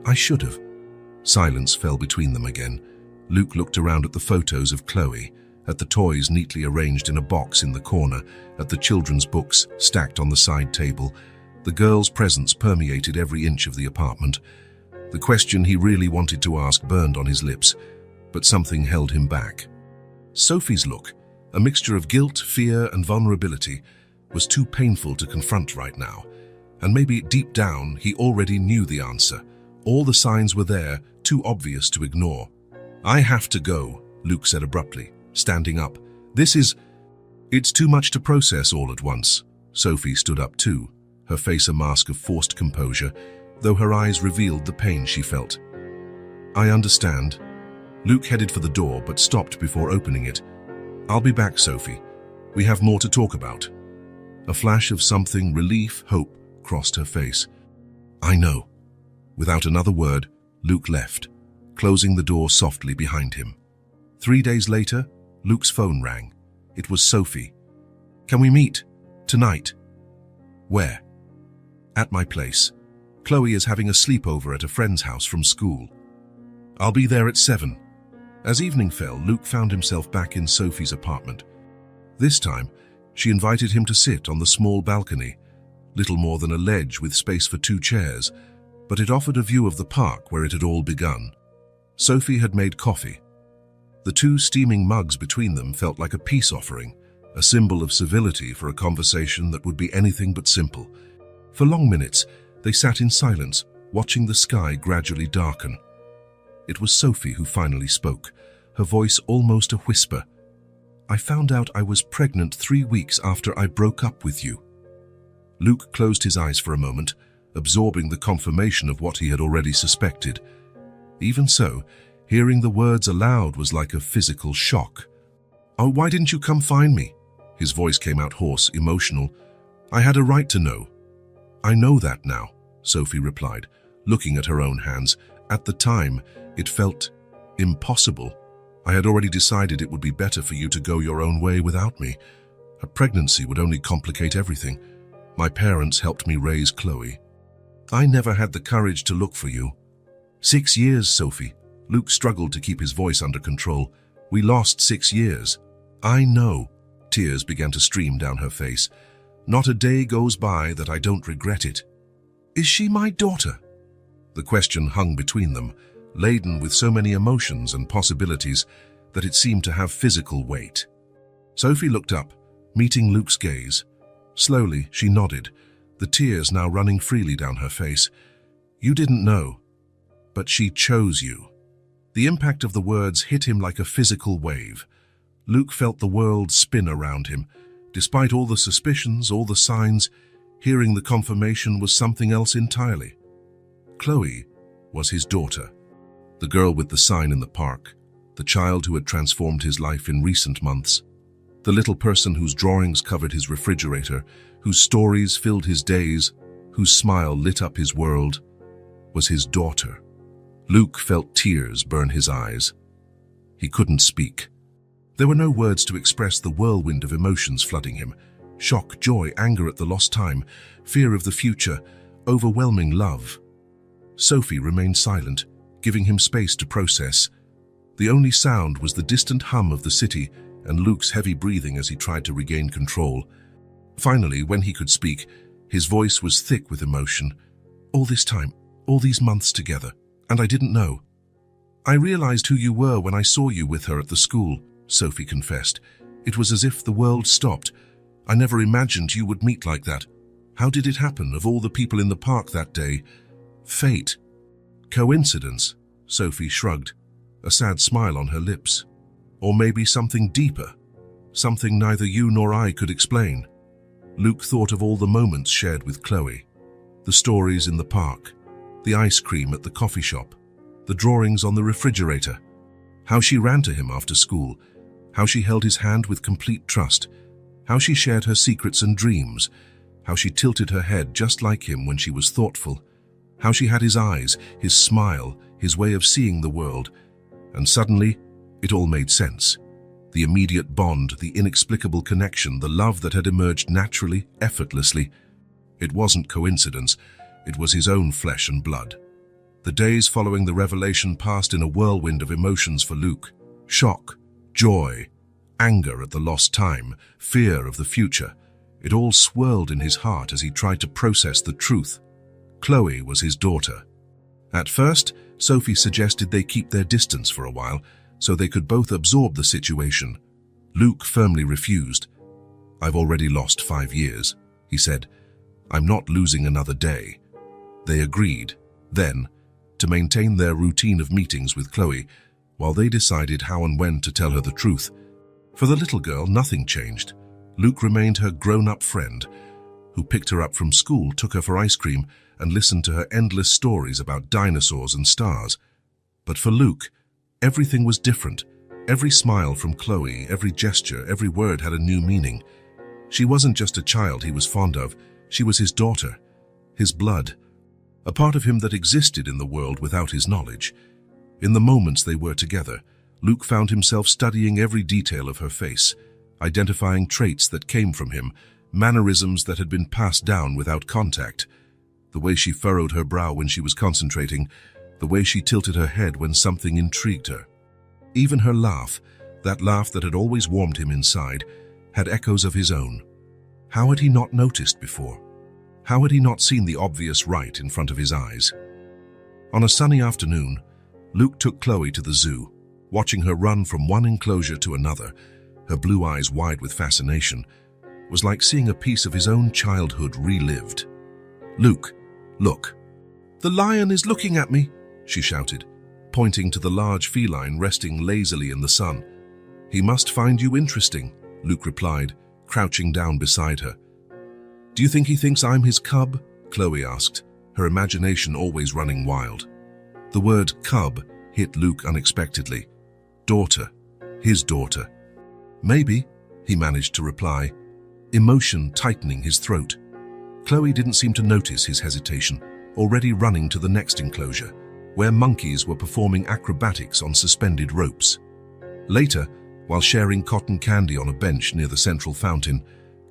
I should have. Silence fell between them again. Luke looked around at the photos of Chloe, at the toys neatly arranged in a box in the corner, at the children's books stacked on the side table. The girl's presence permeated every inch of the apartment. The question he really wanted to ask burned on his lips, but something held him back. Sophie's look, a mixture of guilt, fear, and vulnerability, was too painful to confront right now, and maybe deep down he already knew the answer. All the signs were there, too obvious to ignore. I have to go, Luke said abruptly, standing up. It's too much to process all at once. Sophie stood up too, her face a mask of forced composure, though her eyes revealed the pain she felt. I understand. Luke headed for the door but stopped before opening it. I'll be back, Sophie. We have more to talk about. A flash of something, relief, hope, crossed her face. I know. Without another word, Luke left, closing the door softly behind him. 3 days later, Luke's phone rang. It was Sophie. Can we meet? Tonight. Where? At my place. Chloe is having a sleepover at a friend's house from school. I'll be there at 7. As evening fell, Luke found himself back in Sophie's apartment. This time, she invited him to sit on the small balcony, little more than a ledge with space for 2 chairs, but it offered a view of the park where it had all begun. Sophie had made coffee. The 2 steaming mugs between them felt like a peace offering, a symbol of civility for a conversation that would be anything but simple. For long minutes, they sat in silence, watching the sky gradually darken. It was Sophie who finally spoke, her voice almost a whisper. I found out I was pregnant 3 weeks after I broke up with you. Luke closed his eyes for a moment, absorbing the confirmation of what he had already suspected. Even so, hearing the words aloud was like a physical shock. Oh, why didn't you come find me? His voice came out hoarse, emotional. I had a right to know. I know that now, Sophie replied, looking at her own hands. At the time, it felt impossible. I had already decided it would be better for you to go your own way without me. A pregnancy would only complicate everything. My parents helped me raise Chloe. I never had the courage to look for you. 6 years, Sophie. Luke struggled to keep his voice under control. We lost 6 years. I know. Tears began to stream down her face. Not a day goes by that I don't regret it. Is she my daughter? The question hung between them, laden with so many emotions and possibilities that it seemed to have physical weight. Sophie looked up, meeting Luke's gaze. Slowly, she nodded, the tears now running freely down her face. You didn't know, but she chose you. The impact of the words hit him like a physical wave. Luke felt the world spin around him. Despite all the suspicions, all the signs, hearing the confirmation was something else entirely. Chloe was his daughter, the girl with the sign in the park, the child who had transformed his life in recent months, the little person whose drawings covered his refrigerator, whose stories filled his days, whose smile lit up his world, was his daughter. Luke felt tears burn his eyes. He couldn't speak. There were no words to express the whirlwind of emotions flooding him. Shock, joy, anger at the lost time, fear of the future, overwhelming love. Sophie remained silent, giving him space to process. The only sound was the distant hum of the city and Luke's heavy breathing as he tried to regain control. Finally, when he could speak, his voice was thick with emotion. All this time, all these months together, and I didn't know. "I realized who you were when I saw you with her at the school," Sophie confessed. "It was as if the world stopped. I never imagined you would meet like that. How did it happen, of all the people in the park that day? Fate." "Coincidence," Sophie shrugged, a sad smile on her lips. "Or maybe something deeper, something neither you nor I could explain." Luke thought of all the moments shared with Chloe. The stories in the park, the ice cream at the coffee shop, the drawings on the refrigerator. How she ran to him after school, how she held his hand with complete trust, how she shared her secrets and dreams, how she tilted her head just like him when she was thoughtful, how she had his eyes, his smile, his way of seeing the world. And suddenly, it all made sense. The immediate bond, the inexplicable connection, the love that had emerged naturally, effortlessly. It wasn't coincidence, it was his own flesh and blood. The days following the revelation passed in a whirlwind of emotions for Luke. Shock, joy, anger at the lost time, fear of the future. It all swirled in his heart as he tried to process the truth. Chloe was his daughter. At first, Sophie suggested they keep their distance for a while, so they could both absorb the situation. Luke firmly refused. "I've already lost 5 years," he said. "I'm not losing another day." They agreed, then, to maintain their routine of meetings with Chloe, while they decided how and when to tell her the truth. For the little girl, nothing changed. Luke remained her grown-up friend, who picked her up from school, took her for ice cream, and listened to her endless stories about dinosaurs and stars. But for Luke, everything was different. Every smile from Chloe, every gesture, every word had a new meaning. She wasn't just a child he was fond of, she was his daughter, his blood, a part of him that existed in the world without his knowledge. In the moments they were together, Luke found himself studying every detail of her face, identifying traits that came from him, mannerisms that had been passed down without contact. The way she furrowed her brow when she was concentrating, the way she tilted her head when something intrigued her. Even her laugh, that laugh that had always warmed him inside, had echoes of his own. How had he not noticed before? How had he not seen the obvious right in front of his eyes? On a sunny afternoon, Luke took Chloe to the zoo. Watching her run from one enclosure to another, her blue eyes wide with fascination, was like seeing a piece of his own childhood relived. "Luke, look." "The lion is looking at me," she shouted, pointing to the large feline resting lazily in the sun. "He must find you interesting," Luke replied, crouching down beside her. "Do you think he thinks I'm his cub?" Chloe asked, her imagination always running wild. The word cub hit Luke unexpectedly. Daughter, his daughter. "Maybe," he managed to reply, emotion tightening his throat. Chloe didn't seem to notice his hesitation, already running to the next enclosure, where monkeys were performing acrobatics on suspended ropes. Later, while sharing cotton candy on a bench near the central fountain,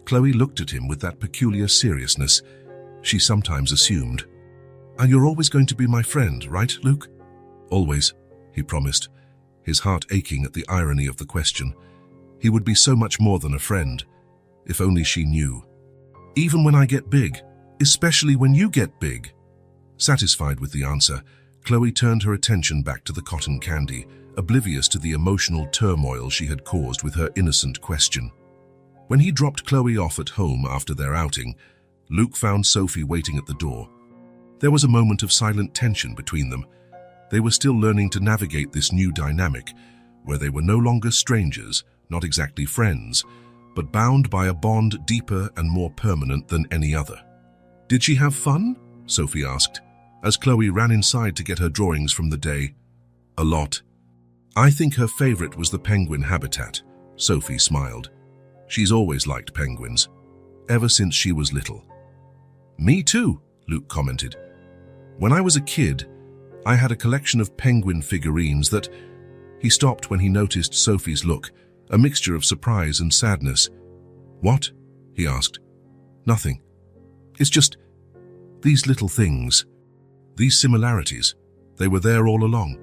Chloe looked at him with that peculiar seriousness she sometimes assumed. "And you're always going to be my friend, right, Luke?" "Always," he promised, his heart aching at the irony of the question. He would be so much more than a friend, if only she knew. "Even when I get big, especially when you get big." Satisfied with the answer, Chloe turned her attention back to the cotton candy, oblivious to the emotional turmoil she had caused with her innocent question. When he dropped Chloe off at home after their outing, Luke found Sophie waiting at the door. There was a moment of silent tension between them. They were still learning to navigate this new dynamic, where they were no longer strangers, not exactly friends, but bound by a bond deeper and more permanent than any other. "Did she have fun?" Sophie asked, as Chloe ran inside to get her drawings from the day. "A lot. I think her favorite was the penguin habitat," Sophie smiled. "She's always liked penguins, ever since she was little." "Me too," Luke commented. "When I was a kid, I had a collection of penguin figurines that—" He stopped when he noticed Sophie's look, a mixture of surprise and sadness. "What?" he asked. "Nothing. It's just these little things, these similarities. They were there all along."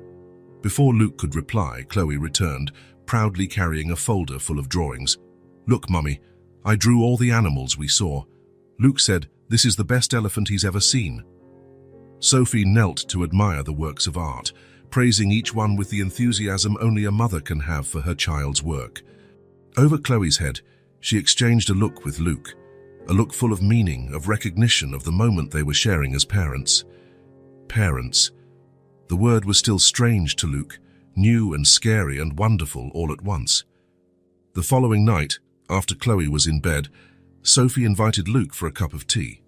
Before Luke could reply, Chloe returned, proudly carrying a folder full of drawings. "Look, Mummy, I drew all the animals we saw. Luke said this is the best elephant he's ever seen." Sophie knelt to admire the works of art, praising each one with the enthusiasm only a mother can have for her child's work. Over Chloe's head, she exchanged a look with Luke, a look full of meaning, of recognition of the moment they were sharing as parents. Parents. The word was still strange to Luke, new and scary and wonderful all at once. The following night, after Chloe was in bed, Sophie invited Luke for a cup of tea.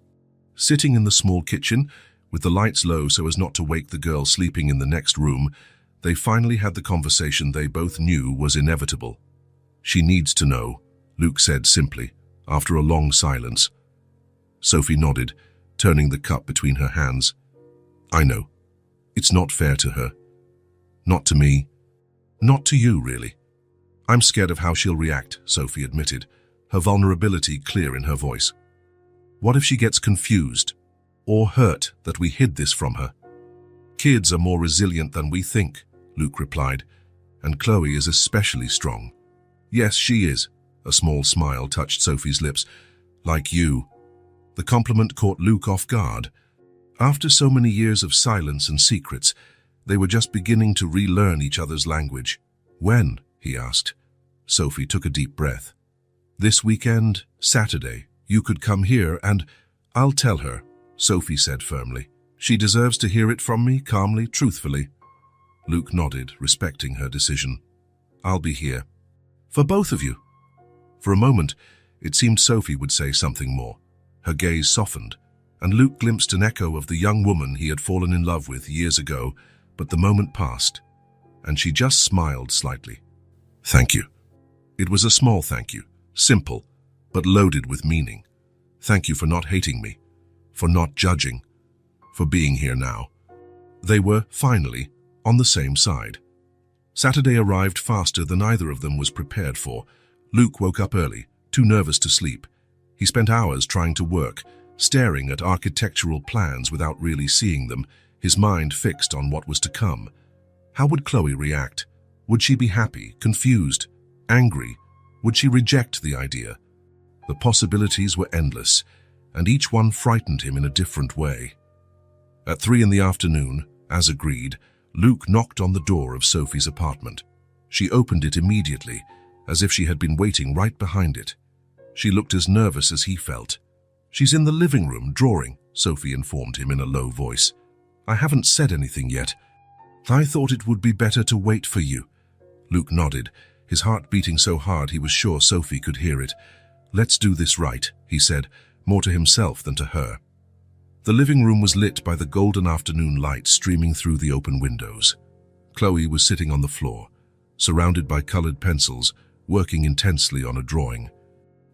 Sitting in the small kitchen, with the lights low so as not to wake the girl sleeping in the next room, they finally had the conversation they both knew was inevitable. "She needs to know," Luke said simply, after a long silence. Sophie nodded, turning the cup between her hands. "I know. It's not fair to her. Not to me. Not to you, really. I'm scared of how she'll react," Sophie admitted, her vulnerability clear in her voice. "What if she gets confused or hurt that we hid this from her?" "Kids are more resilient than we think," Luke replied, "and Chloe is especially strong." "Yes, she is." A small smile touched Sophie's lips. "Like you." The compliment caught Luke off guard. After so many years of silence and secrets, they were just beginning to relearn each other's language. "When?" he asked. Sophie took a deep breath. "This weekend, Saturday. You could come here and—" "I'll tell her," Sophie said firmly. "She deserves to hear it from me, calmly, truthfully." Luke nodded, respecting her decision. "I'll be here. For both of you." For a moment, it seemed Sophie would say something more. Her gaze softened, and Luke glimpsed an echo of the young woman he had fallen in love with years ago, but the moment passed, and she just smiled slightly. "Thank you." It was a small thank you, simple, but loaded with meaning. "Thank you for not hating me, for not judging, for being here now." They were, finally, on the same side. Saturday arrived faster than either of them was prepared for. Luke woke up early, too nervous to sleep. He spent hours trying to work, staring at architectural plans without really seeing them, his mind fixed on what was to come. How would Chloe react? Would she be happy, confused, angry? Would she reject the idea? The possibilities were endless, and each one frightened him in a different way. At 3 in the afternoon, as agreed, Luke knocked on the door of Sophie's apartment. She opened it immediately, as if she had been waiting right behind it. She looked as nervous as he felt. "She's in the living room, drawing," Sophie informed him in a low voice. "I haven't said anything yet. I thought it would be better to wait for you." Luke nodded, his heart beating so hard he was sure Sophie could hear it. "Let's do this right," he said, more to himself than to her. The living room was lit by the golden afternoon light streaming through the open windows. Chloe was sitting on the floor, surrounded by colored pencils, working intensely on a drawing.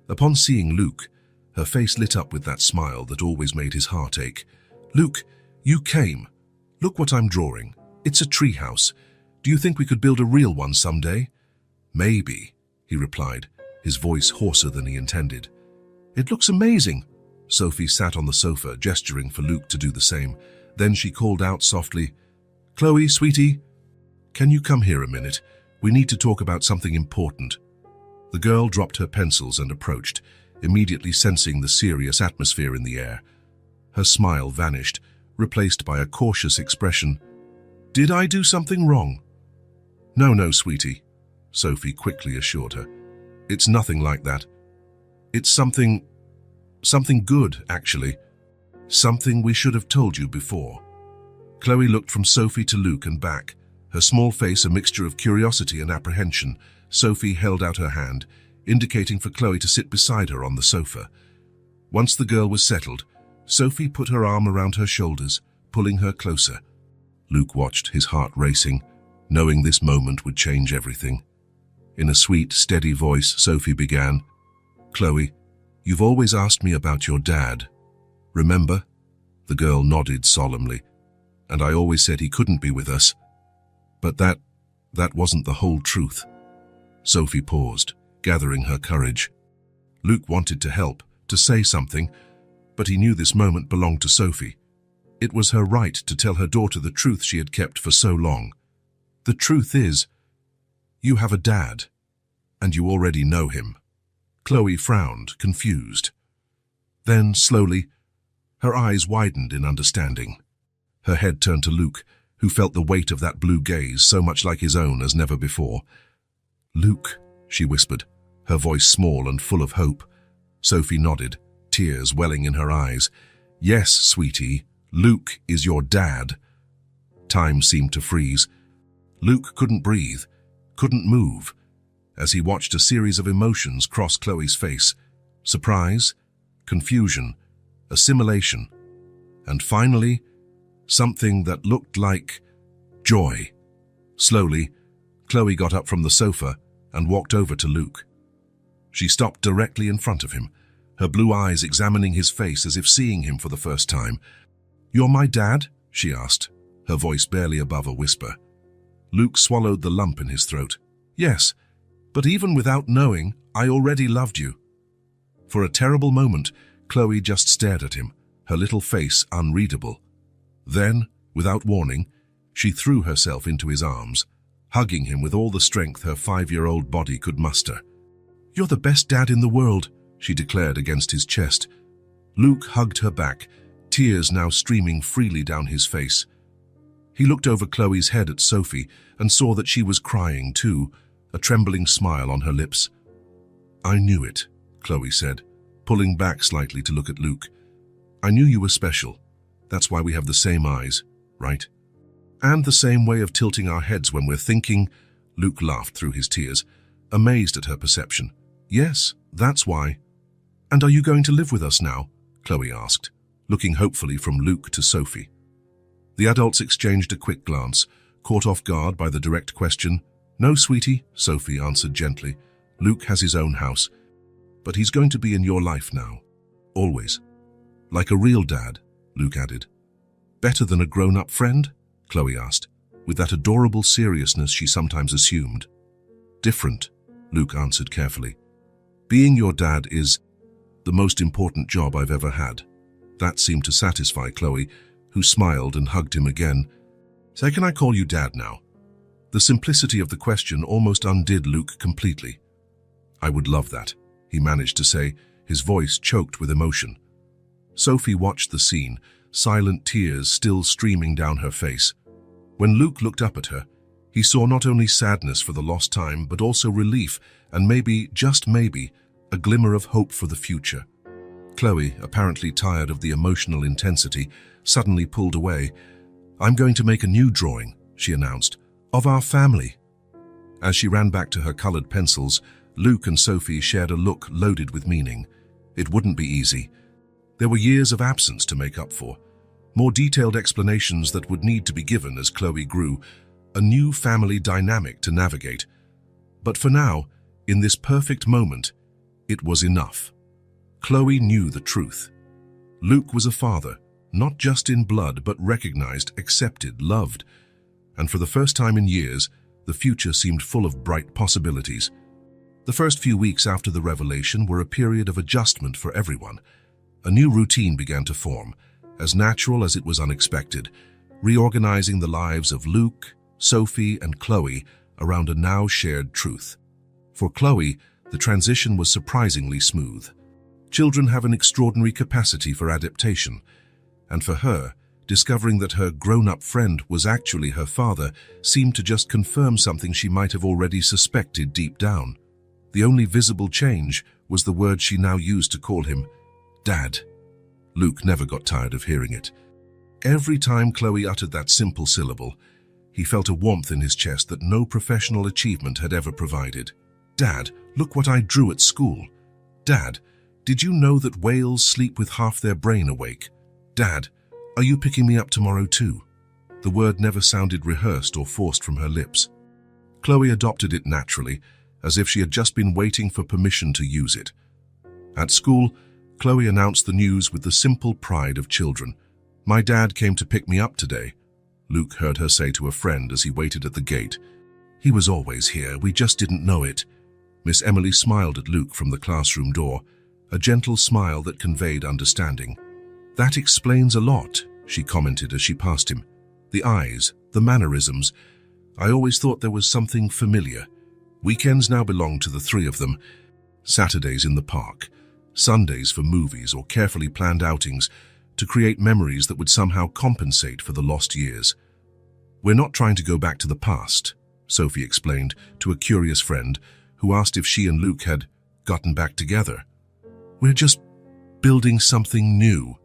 Upon seeing Luke, her face lit up with that smile that always made his heart ache. "Luke, you came. Look what I'm drawing. It's a treehouse. Do you think we could build a real one someday?" "Maybe," he replied, his voice hoarser than he intended. "It looks amazing." Sophie sat on the sofa, gesturing for Luke to do the same. Then she called out softly, "Chloe, sweetie, can you come here a minute? We need to talk about something important." The girl dropped her pencils and approached, immediately sensing the serious atmosphere in the air. Her smile vanished, replaced by a cautious expression. "Did I do something wrong?" No, sweetie," Sophie quickly assured her. "It's nothing like that. It's something good, actually. Something we should have told you before." Chloe looked from Sophie to Luke and back, her small face a mixture of curiosity and apprehension. Sophie held out her hand, indicating for Chloe to sit beside her on the sofa. Once the girl was settled, Sophie put her arm around her shoulders, pulling her closer. Luke watched, his heart racing, knowing this moment would change everything. In a sweet, steady voice, Sophie began, "Chloe, you've always asked me about your dad. Remember?" The girl nodded solemnly. "And I always said he couldn't be with us. But that wasn't the whole truth." Sophie paused, gathering her courage. Luke wanted to help, to say something, but he knew this moment belonged to Sophie. It was her right to tell her daughter the truth she had kept for so long. "The truth is, you have a dad, and you already know him." Chloe frowned, confused. Then, slowly, her eyes widened in understanding. Her head turned to Luke, who felt the weight of that blue gaze so much like his own as never before. "Luke," she whispered, her voice small and full of hope. Sophie nodded, tears welling in her eyes. "Yes, sweetie, Luke is your dad." Time seemed to freeze. Luke couldn't breathe, couldn't move, as he watched a series of emotions cross Chloe's face. Surprise, confusion, assimilation, and finally, something that looked like joy. Slowly, Chloe got up from the sofa and walked over to Luke. She stopped directly in front of him, her blue eyes examining his face as if seeing him for the first time. "You're my dad?" she asked, her voice barely above a whisper. Luke swallowed the lump in his throat. "Yes, but even without knowing, I already loved you." For a terrible moment, Chloe just stared at him, her little face unreadable. Then, without warning, she threw herself into his arms, hugging him with all the strength her 5-year-old body could muster. "You're the best dad in the world," she declared against his chest. Luke hugged her back, tears now streaming freely down his face. He looked over Chloe's head at Sophie and saw that she was crying too, a trembling smile on her lips. "I knew it," Chloe said, pulling back slightly to look at Luke. "I knew you were special. That's why we have the same eyes, right? And the same way of tilting our heads when we're thinking." Luke laughed through his tears, amazed at her perception. "Yes, that's why." "And are you going to live with us now?" Chloe asked, looking hopefully from Luke to Sophie. The adults exchanged a quick glance, caught off guard by the direct question. "No, sweetie," Sophie answered gently. "Luke has his own house, but he's going to be in your life now. Always. Like a real dad," Luke added. "Better than a grown-up friend?" Chloe asked, with that adorable seriousness she sometimes assumed. "Different," Luke answered carefully. "Being your dad is the most important job I've ever had." That seemed to satisfy Chloe, who smiled and hugged him again. "So can I call you Dad now?" The simplicity of the question almost undid Luke completely. "I would love that," he managed to say, his voice choked with emotion. Sophie watched the scene, silent tears still streaming down her face. When Luke looked up at her, he saw not only sadness for the lost time, but also relief and maybe, just maybe, a glimmer of hope for the future. Chloe, apparently tired of the emotional intensity, suddenly pulled away. "I'm going to make a new drawing," she announced, "of our family." As she ran back to her colored pencils, Luke and Sophie shared a look loaded with meaning. It wouldn't be easy. There were years of absence to make up for, more detailed explanations that would need to be given as Chloe grew, a new family dynamic to navigate. But for now, in this perfect moment, it was enough. Chloe knew the truth. Luke was a father, not just in blood, but recognized, accepted, loved. And for the first time in years, the future seemed full of bright possibilities. The first few weeks after the revelation were a period of adjustment for everyone. A new routine began to form, as natural as it was unexpected, reorganizing the lives of Luke, Sophie, and Chloe around a now shared truth. For Chloe, the transition was surprisingly smooth. Children have an extraordinary capacity for adaptation, and for her, discovering that her grown-up friend was actually her father seemed to just confirm something she might have already suspected deep down. The only visible change was the word she now used to call him, Dad. Luke never got tired of hearing it. Every time Chloe uttered that simple syllable, he felt a warmth in his chest that no professional achievement had ever provided. "Dad, look what I drew at school. Dad, did you know that whales sleep with half their brain awake? Dad, are you picking me up tomorrow too?" The word never sounded rehearsed or forced from her lips. Chloe adopted it naturally, as if she had just been waiting for permission to use it. At school, Chloe announced the news with the simple pride of children. "My dad came to pick me up today," Luke heard her say to a friend as he waited at the gate. "He was always here, we just didn't know it." Miss Emily smiled at Luke from the classroom door, a gentle smile that conveyed understanding. "That explains a lot," she commented as she passed him. "The eyes, the mannerisms. I always thought there was something familiar. Weekends now belong to the three of them. Saturdays in the park, Sundays for movies or carefully planned outings to create memories that would somehow compensate for the lost years." "We're not trying to go back to the past," Sophie explained to a curious friend who asked if she and Luke had gotten back together. "We're just building something new,"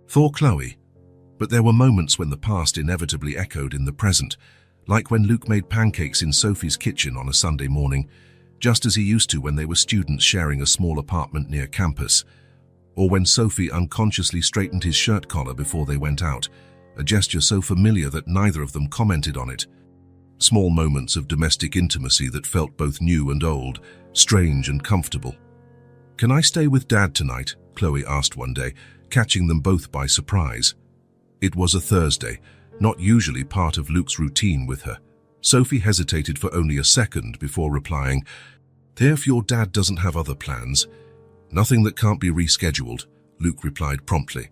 thought Chloe. But there were moments when the past inevitably echoed in the present, like when Luke made pancakes in Sophie's kitchen on a Sunday morning, just as he used to when they were students sharing a small apartment near campus, or when Sophie unconsciously straightened his shirt collar before they went out, a gesture so familiar that neither of them commented on it. Small moments of domestic intimacy that felt both new and old, strange and comfortable. "Can I stay with Dad tonight?" Chloe asked one day, catching them both by surprise. It was a Thursday, not usually part of Luke's routine with her. Sophie hesitated for only a second before replying, "If your dad doesn't have other plans." "Nothing that can't be rescheduled," Luke replied promptly,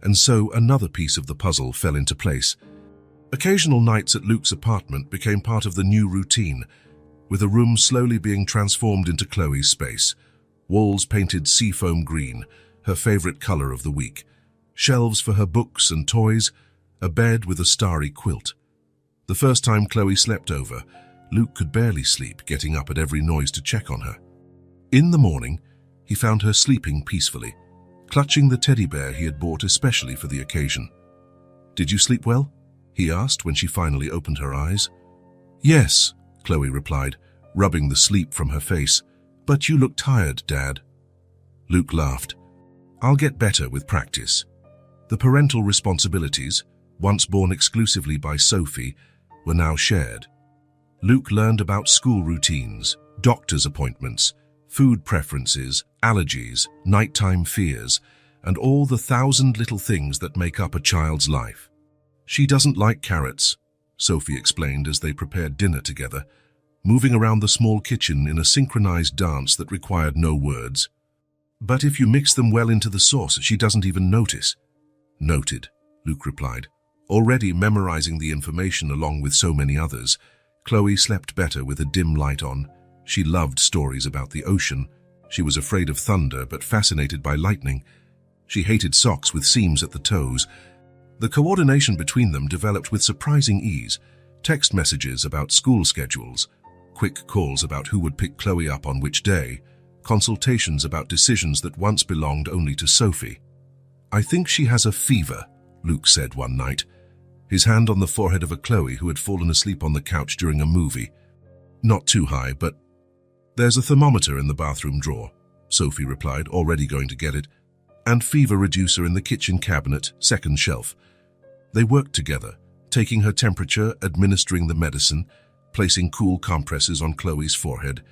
and so another piece of the puzzle fell into place. Occasional nights at Luke's apartment became part of the new routine, with a room slowly being transformed into Chloe's space. Walls painted seafoam green, her favorite color of the week. Shelves for her books and toys, a bed with a starry quilt. The first time Chloe slept over, Luke could barely sleep, getting up at every noise to check on her. In the morning, he found her sleeping peacefully, clutching the teddy bear he had bought especially for the occasion. "Did you sleep well?" he asked when she finally opened her eyes. "Yes," Chloe replied, rubbing the sleep from her face. "But you look tired, Dad." Luke laughed. "I'll get better with practice." The parental responsibilities, once borne exclusively by Sophie, were now shared. Luke learned about school routines, doctor's appointments, food preferences, allergies, nighttime fears, and all the 1,000 little things that make up a child's life. "She doesn't like carrots," Sophie explained as they prepared dinner together, moving around the small kitchen in a synchronized dance that required no words. "But if you mix them well into the sauce, she doesn't even notice." "Noted," Luke replied, already memorizing the information along with so many others. Chloe slept better with a dim light on. She loved stories about the ocean. She was afraid of thunder but fascinated by lightning. She hated socks with seams at the toes. The coordination between them developed with surprising ease. Text messages about school schedules, quick calls about who would pick Chloe up on which day, consultations about decisions that once belonged only to Sophie. "I think she has a fever," Luke said one night, his hand on the forehead of a Chloe who had fallen asleep on the couch during a movie. "Not too high, but..." "There's a thermometer in the bathroom drawer," Sophie replied, already going to get it, "and fever reducer in the kitchen cabinet, second shelf." They worked together, taking her temperature, administering the medicine, placing cool compresses on Chloe's forehead.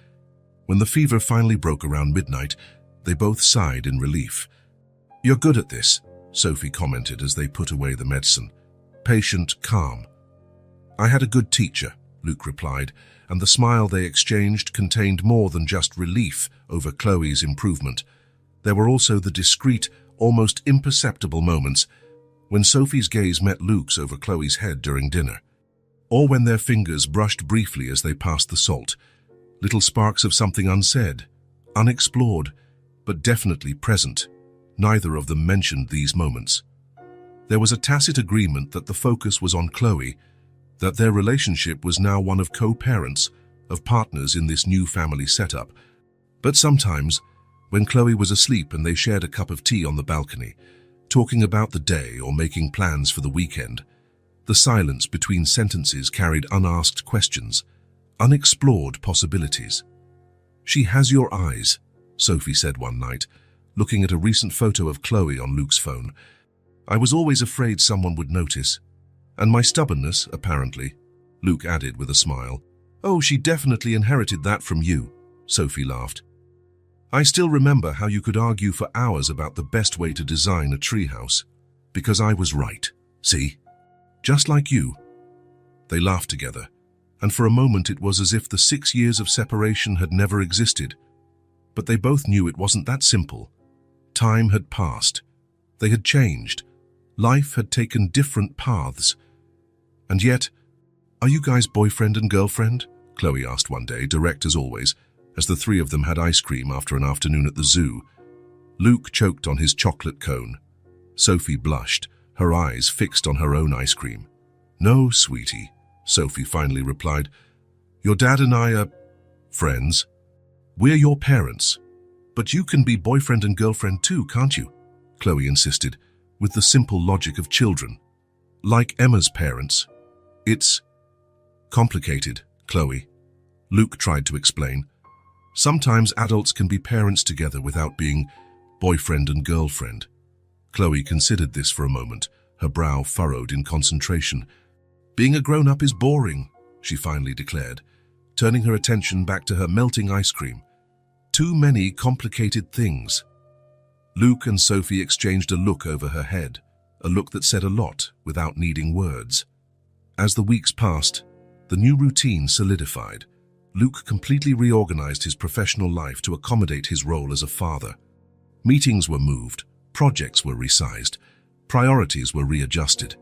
When the fever finally broke around midnight, they both sighed in relief. "You're good at this," Sophie commented as they put away the medicine. "Patient, calm." "I had a good teacher," Luke replied, and the smile they exchanged contained more than just relief over Chloe's improvement. There were also the discreet, almost imperceptible moments when Sophie's gaze met Luke's over Chloe's head during dinner, or when their fingers brushed briefly as they passed the salt. Little sparks of something unsaid, unexplored, but definitely present. Neither of them mentioned these moments. There was a tacit agreement that the focus was on Chloe, that their relationship was now one of co-parents, of partners in this new family setup. But sometimes, when Chloe was asleep and they shared a cup of tea on the balcony, talking about the day or making plans for the weekend, the silence between sentences carried unasked questions, unexplored possibilities. "She has your eyes," Sophie said one night, looking at a recent photo of Chloe on Luke's phone. "I was always afraid someone would notice. And my stubbornness, apparently," Luke added with a smile. "Oh, she definitely inherited that from you," Sophie laughed. "I still remember how you could argue for hours about the best way to design a treehouse. Because I was right. See? Just like you." They laughed together, and for a moment it was as if the 6 years of separation had never existed. But they both knew it wasn't that simple. Time had passed. They had changed. Life had taken different paths. And yet, "Are you guys boyfriend and girlfriend?" Chloe asked one day, direct as always, as the three of them had ice cream after an afternoon at the zoo. Luke choked on his chocolate cone. Sophie blushed, her eyes fixed on her own ice cream. "No, sweetie," Sophie finally replied. Your dad and I are friends. We're your parents. But you can be boyfriend and girlfriend too, can't you? Chloe insisted, with the simple logic of children. Like Emma's parents. It's complicated, Chloe. Luke tried to explain. Sometimes adults can be parents together without being boyfriend and girlfriend. Chloe considered this for a moment, her brow furrowed in concentration. Being a grown-up is boring, she finally declared, turning her attention back to her melting ice cream. Too many complicated things. Luke and Sophie exchanged a look over her head, a look that said a lot without needing words. As the weeks passed, the new routine solidified. Luke completely reorganized his professional life to accommodate his role as a father. Meetings were moved, projects were resized, priorities were readjusted.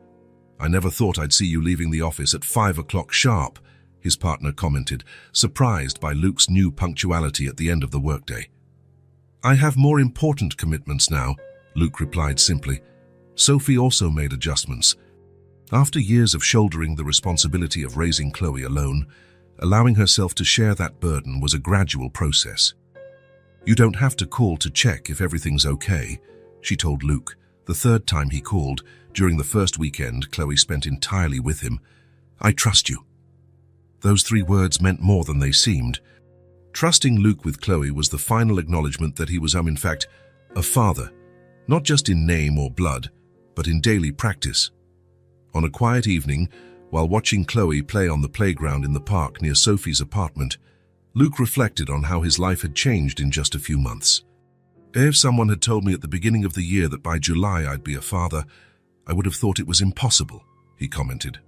I never thought I'd see you leaving the office at 5 o'clock sharp, his partner commented, surprised by Luke's new punctuality at the end of the workday. I have more important commitments now, Luke replied simply. Sophie also made adjustments. After years of shouldering the responsibility of raising Chloe alone, allowing herself to share that burden was a gradual process. You don't have to call to check if everything's okay, she told Luke, the third time he called. During the first weekend Chloe spent entirely with him. I trust you. Those 3 words meant more than they seemed. Trusting Luke with Chloe was the final acknowledgement that he was, in fact, a father, not just in name or blood, but in daily practice. On a quiet evening, while watching Chloe play on the playground in the park near Sophie's apartment, Luke reflected on how his life had changed in just a few months. If someone had told me at the beginning of the year that by July I'd be a father, I would have thought it was impossible, he commented.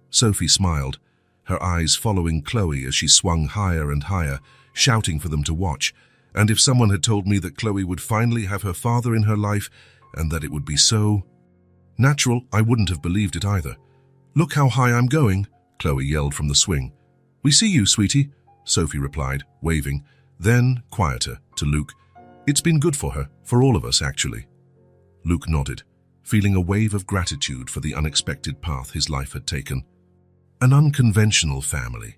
Sophie smiled, her eyes following Chloe as she swung higher and higher, shouting for them to watch. And if someone had told me that Chloe would finally have her father in her life, and that it would be so natural, I wouldn't have believed it either. Look how high I'm going, Chloe yelled from the swing. We see you, sweetie, Sophie replied, waving. Then, quieter, to Luke. It's been good for her, for all of us, actually. Luke nodded, feeling a wave of gratitude for the unexpected path his life had taken. An unconventional family.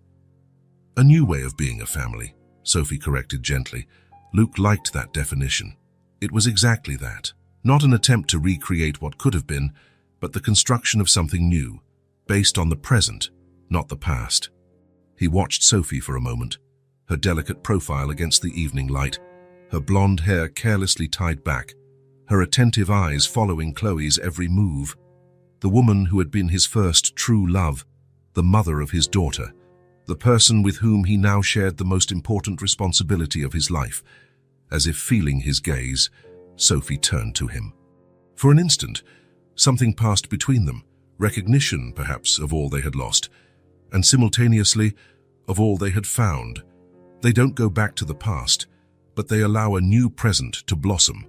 A new way of being a family, Sophie corrected gently. Luke liked that definition. It was exactly that. Not an attempt to recreate what could have been, but the construction of something new, based on the present, not the past. He watched Sophie for a moment, her delicate profile against the evening light, her blonde hair carelessly tied back, her attentive eyes following Chloe's every move. The woman who had been his first true love, the mother of his daughter, the person with whom he now shared the most important responsibility of his life. As if feeling his gaze, Sophie turned to him. For an instant, something passed between them, recognition, perhaps, of all they had lost, and simultaneously, of all they had found. They don't go back to the past, but they allow a new present to blossom.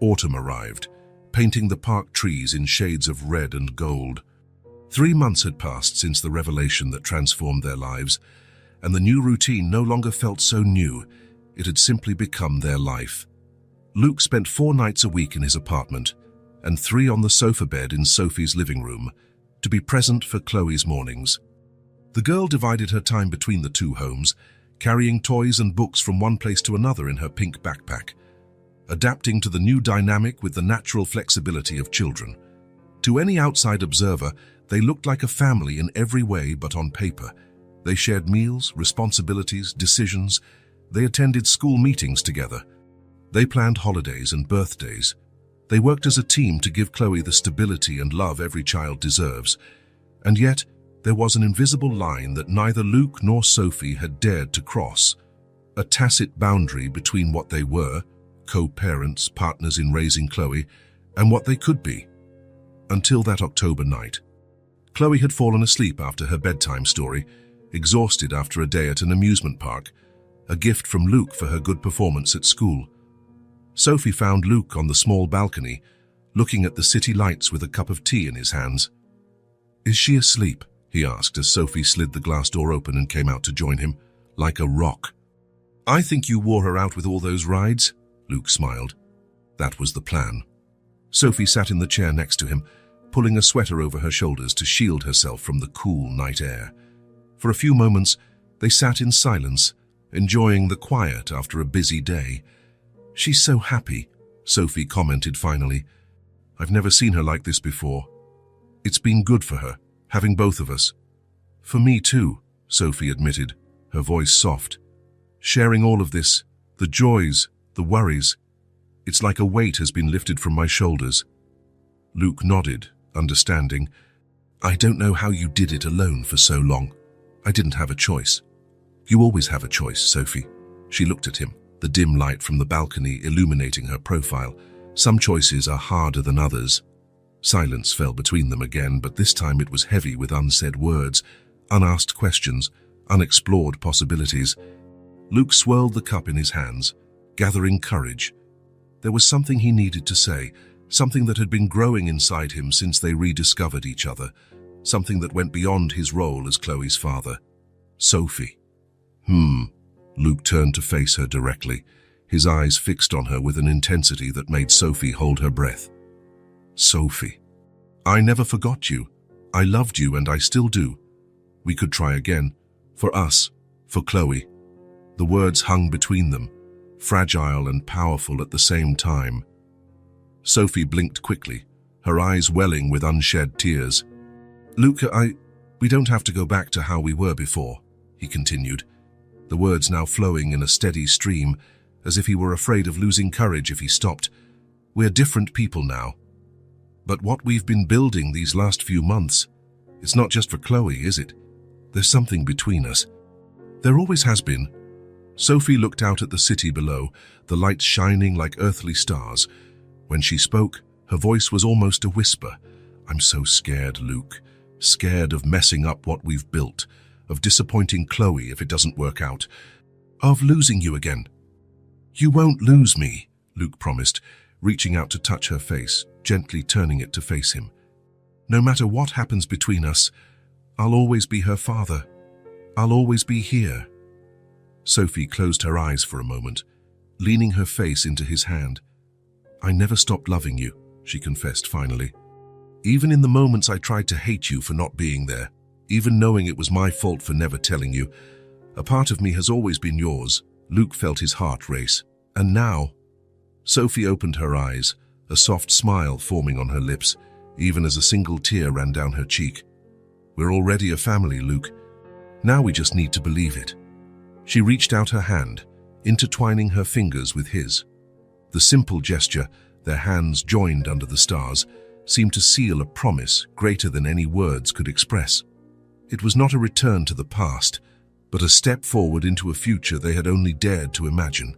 Autumn arrived, painting the park trees in shades of red and gold. 3 months had passed since the revelation that transformed their lives, and the new routine no longer felt so new. It had simply become their life. Luke spent 4 nights a week in his apartment, and 3 on the sofa bed in Sophie's living room, to be present for Chloe's mornings. The girl divided her time between the 2 homes, carrying toys and books from one place to another in her pink backpack, adapting to the new dynamic with the natural flexibility of children. To any outside observer, they looked like a family in every way but on paper. They shared meals, responsibilities, decisions. They attended school meetings together. They planned holidays and birthdays. They worked as a team to give Chloe the stability and love every child deserves. And yet, there was an invisible line that neither Luke nor Sophie had dared to cross. A tacit boundary between what they were, co-parents, partners in raising Chloe, and what they could be. Until that October night. Chloe had fallen asleep after her bedtime story, exhausted after a day at an amusement park, a gift from Luke for her good performance at school. Sophie found Luke on the small balcony, looking at the city lights with a cup of tea in his hands. "Is she asleep?" he asked as Sophie slid the glass door open and came out to join him, like a rock. "I think you wore her out with all those rides," Luke smiled. That was the plan. Sophie sat in the chair next to him, pulling a sweater over her shoulders to shield herself from the cool night air. For a few moments, they sat in silence, enjoying the quiet after a busy day. "She's so happy," Sophie commented finally. "I've never seen her like this before. It's been good for her, having both of us." "For me too," Sophie admitted, her voice soft. "Sharing all of this, the joys, the worries, it's like a weight has been lifted from my shoulders." Luke nodded, understanding. "I don't know how you did it alone for so long. I didn't have a choice." "You always have a choice, Sophie." She looked at him, the dim light from the balcony illuminating her profile. "Some choices are harder than others." Silence fell between them again, but this time it was heavy with unsaid words, unasked questions, unexplored possibilities. Luke swirled the cup in his hands, gathering courage. There was something he needed to say, something that had been growing inside him since they rediscovered each other, something that went beyond his role as Chloe's father. "Sophie." Luke turned to face her directly, his eyes fixed on her with an intensity that made Sophie hold her breath. "Sophie, I never forgot you. I loved you and I still do. We could try again. For us, for Chloe." The words hung between them, fragile and powerful at the same time. Sophie blinked quickly, her eyes welling with unshed tears. "Luke, we don't have to go back to how we were before," he continued, the words now flowing in a steady stream, as if he were afraid of losing courage if he stopped. "We're different people now. But what we've been building these last few months, it's not just for Chloe, is it? There's something between us. There always has been." Sophie looked out at the city below, the lights shining like earthly stars. When she spoke, her voice was almost a whisper. "I'm so scared, Luke. Scared of messing up what we've built, of disappointing Chloe if it doesn't work out, of losing you again." "You won't lose me," Luke promised, reaching out to touch her face, gently turning it to face him. "No matter what happens between us, I'll always be her father. I'll always be here." Sophie closed her eyes for a moment, leaning her face into his hand. "I never stopped loving you," she confessed finally. "Even in the moments I tried to hate you for not being there, even knowing it was my fault for never telling you, a part of me has always been yours." Luke felt his heart race. "And now?" Sophie opened her eyes, a soft smile forming on her lips, even as a single tear ran down her cheek. "We're already a family, Luke. Now we just need to believe it." She reached out her hand, intertwining her fingers with his. The simple gesture, their hands joined under the stars, seemed to seal a promise greater than any words could express. It was not a return to the past, but a step forward into a future they had only dared to imagine.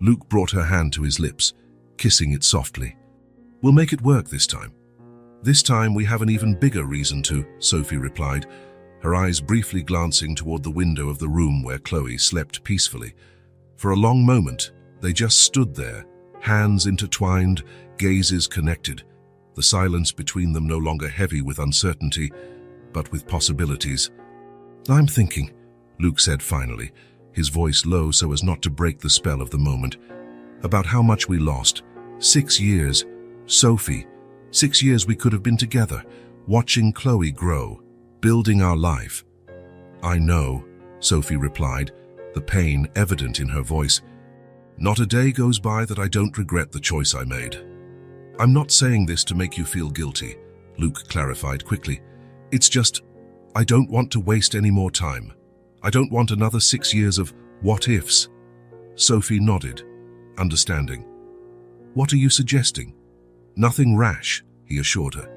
Luke brought her hand to his lips, kissing it softly. "We'll make it work this time." "This time we have an even bigger reason to," Sophie replied, her eyes briefly glancing toward the window of the room where Chloe slept peacefully. For a long moment, they just stood there, hands intertwined, gazes connected, the silence between them no longer heavy with uncertainty, but with possibilities. "I'm thinking," Luke said finally, his voice low so as not to break the spell of the moment, "about how much we lost. 6 years, Sophie, 6 years we could have been together, watching Chloe grow, building our life." "I know," Sophie replied, the pain evident in her voice. "Not a day goes by that I don't regret the choice I made." "I'm not saying this to make you feel guilty," Luke clarified quickly. "It's just, I don't want to waste any more time. I don't want another 6 years of what-ifs." Sophie nodded, understanding. "What are you suggesting?" "Nothing rash," he assured her.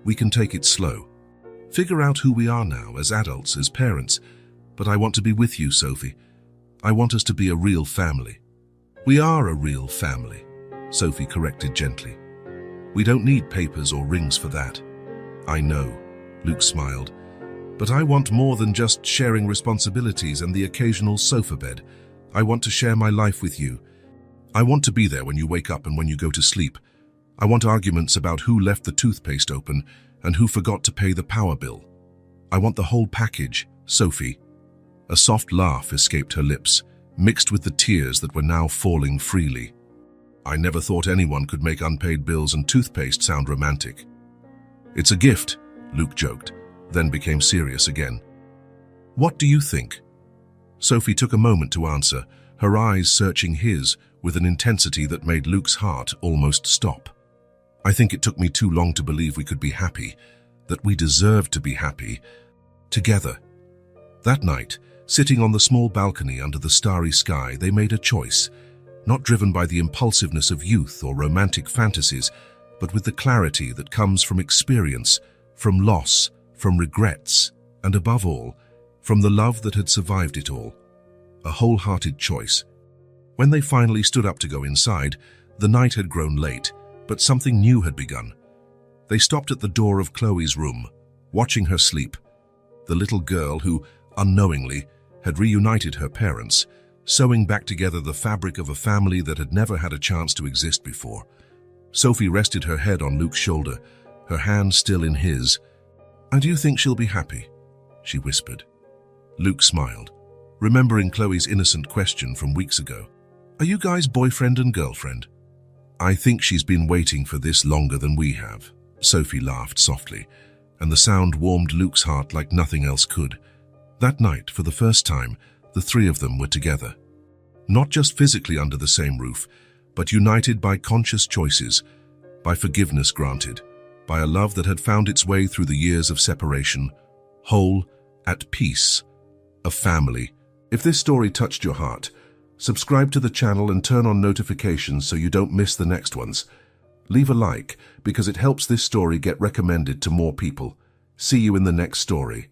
"We can take it slow. Figure out who we are now, as adults, as parents. But I want to be with you, Sophie. I want us to be a real family." "We are a real family," Sophie corrected gently. "We don't need papers or rings for that." "I know," Luke smiled. "But I want more than just sharing responsibilities and the occasional sofa bed. I want to share my life with you. I want to be there when you wake up and when you go to sleep. I want arguments about who left the toothpaste open and who forgot to pay the power bill. I want the whole package, Sophie." A soft laugh escaped her lips, mixed with the tears that were now falling freely. "I never thought anyone could make unpaid bills and toothpaste sound romantic." It's a gift, Luke joked, then became serious again. What do you think? Sophie took a moment to answer, her eyes searching his with an intensity that made Luke's heart almost stop. I think it took me too long to believe we could be happy, that we deserved to be happy, together. That night, sitting on the small balcony under the starry sky, they made a choice, not driven by the impulsiveness of youth or romantic fantasies, but with the clarity that comes from experience, from loss, from regrets, and above all, from the love that had survived it all. A wholehearted choice. When they finally stood up to go inside, the night had grown late, but something new had begun. They stopped at the door of Chloe's room, watching her sleep. The little girl who, unknowingly, had reunited her parents, sewing back together the fabric of a family that had never had a chance to exist before. Sophie rested her head on Luke's shoulder, her hand still in his. "And do you think she'll be happy?" she whispered. Luke smiled, remembering Chloe's innocent question from weeks ago. "Are you guys boyfriend and girlfriend?" "I think she's been waiting for this longer than we have," Sophie laughed softly, and the sound warmed Luke's heart like nothing else could. That night, for the first time, the three of them were together. Not just physically under the same roof, but united by conscious choices, by forgiveness granted, by a love that had found its way through the years of separation, whole, at peace, a family. If this story touched your heart, subscribe to the channel and turn on notifications so you don't miss the next ones. Leave a like because it helps this story get recommended to more people. See you in the next story.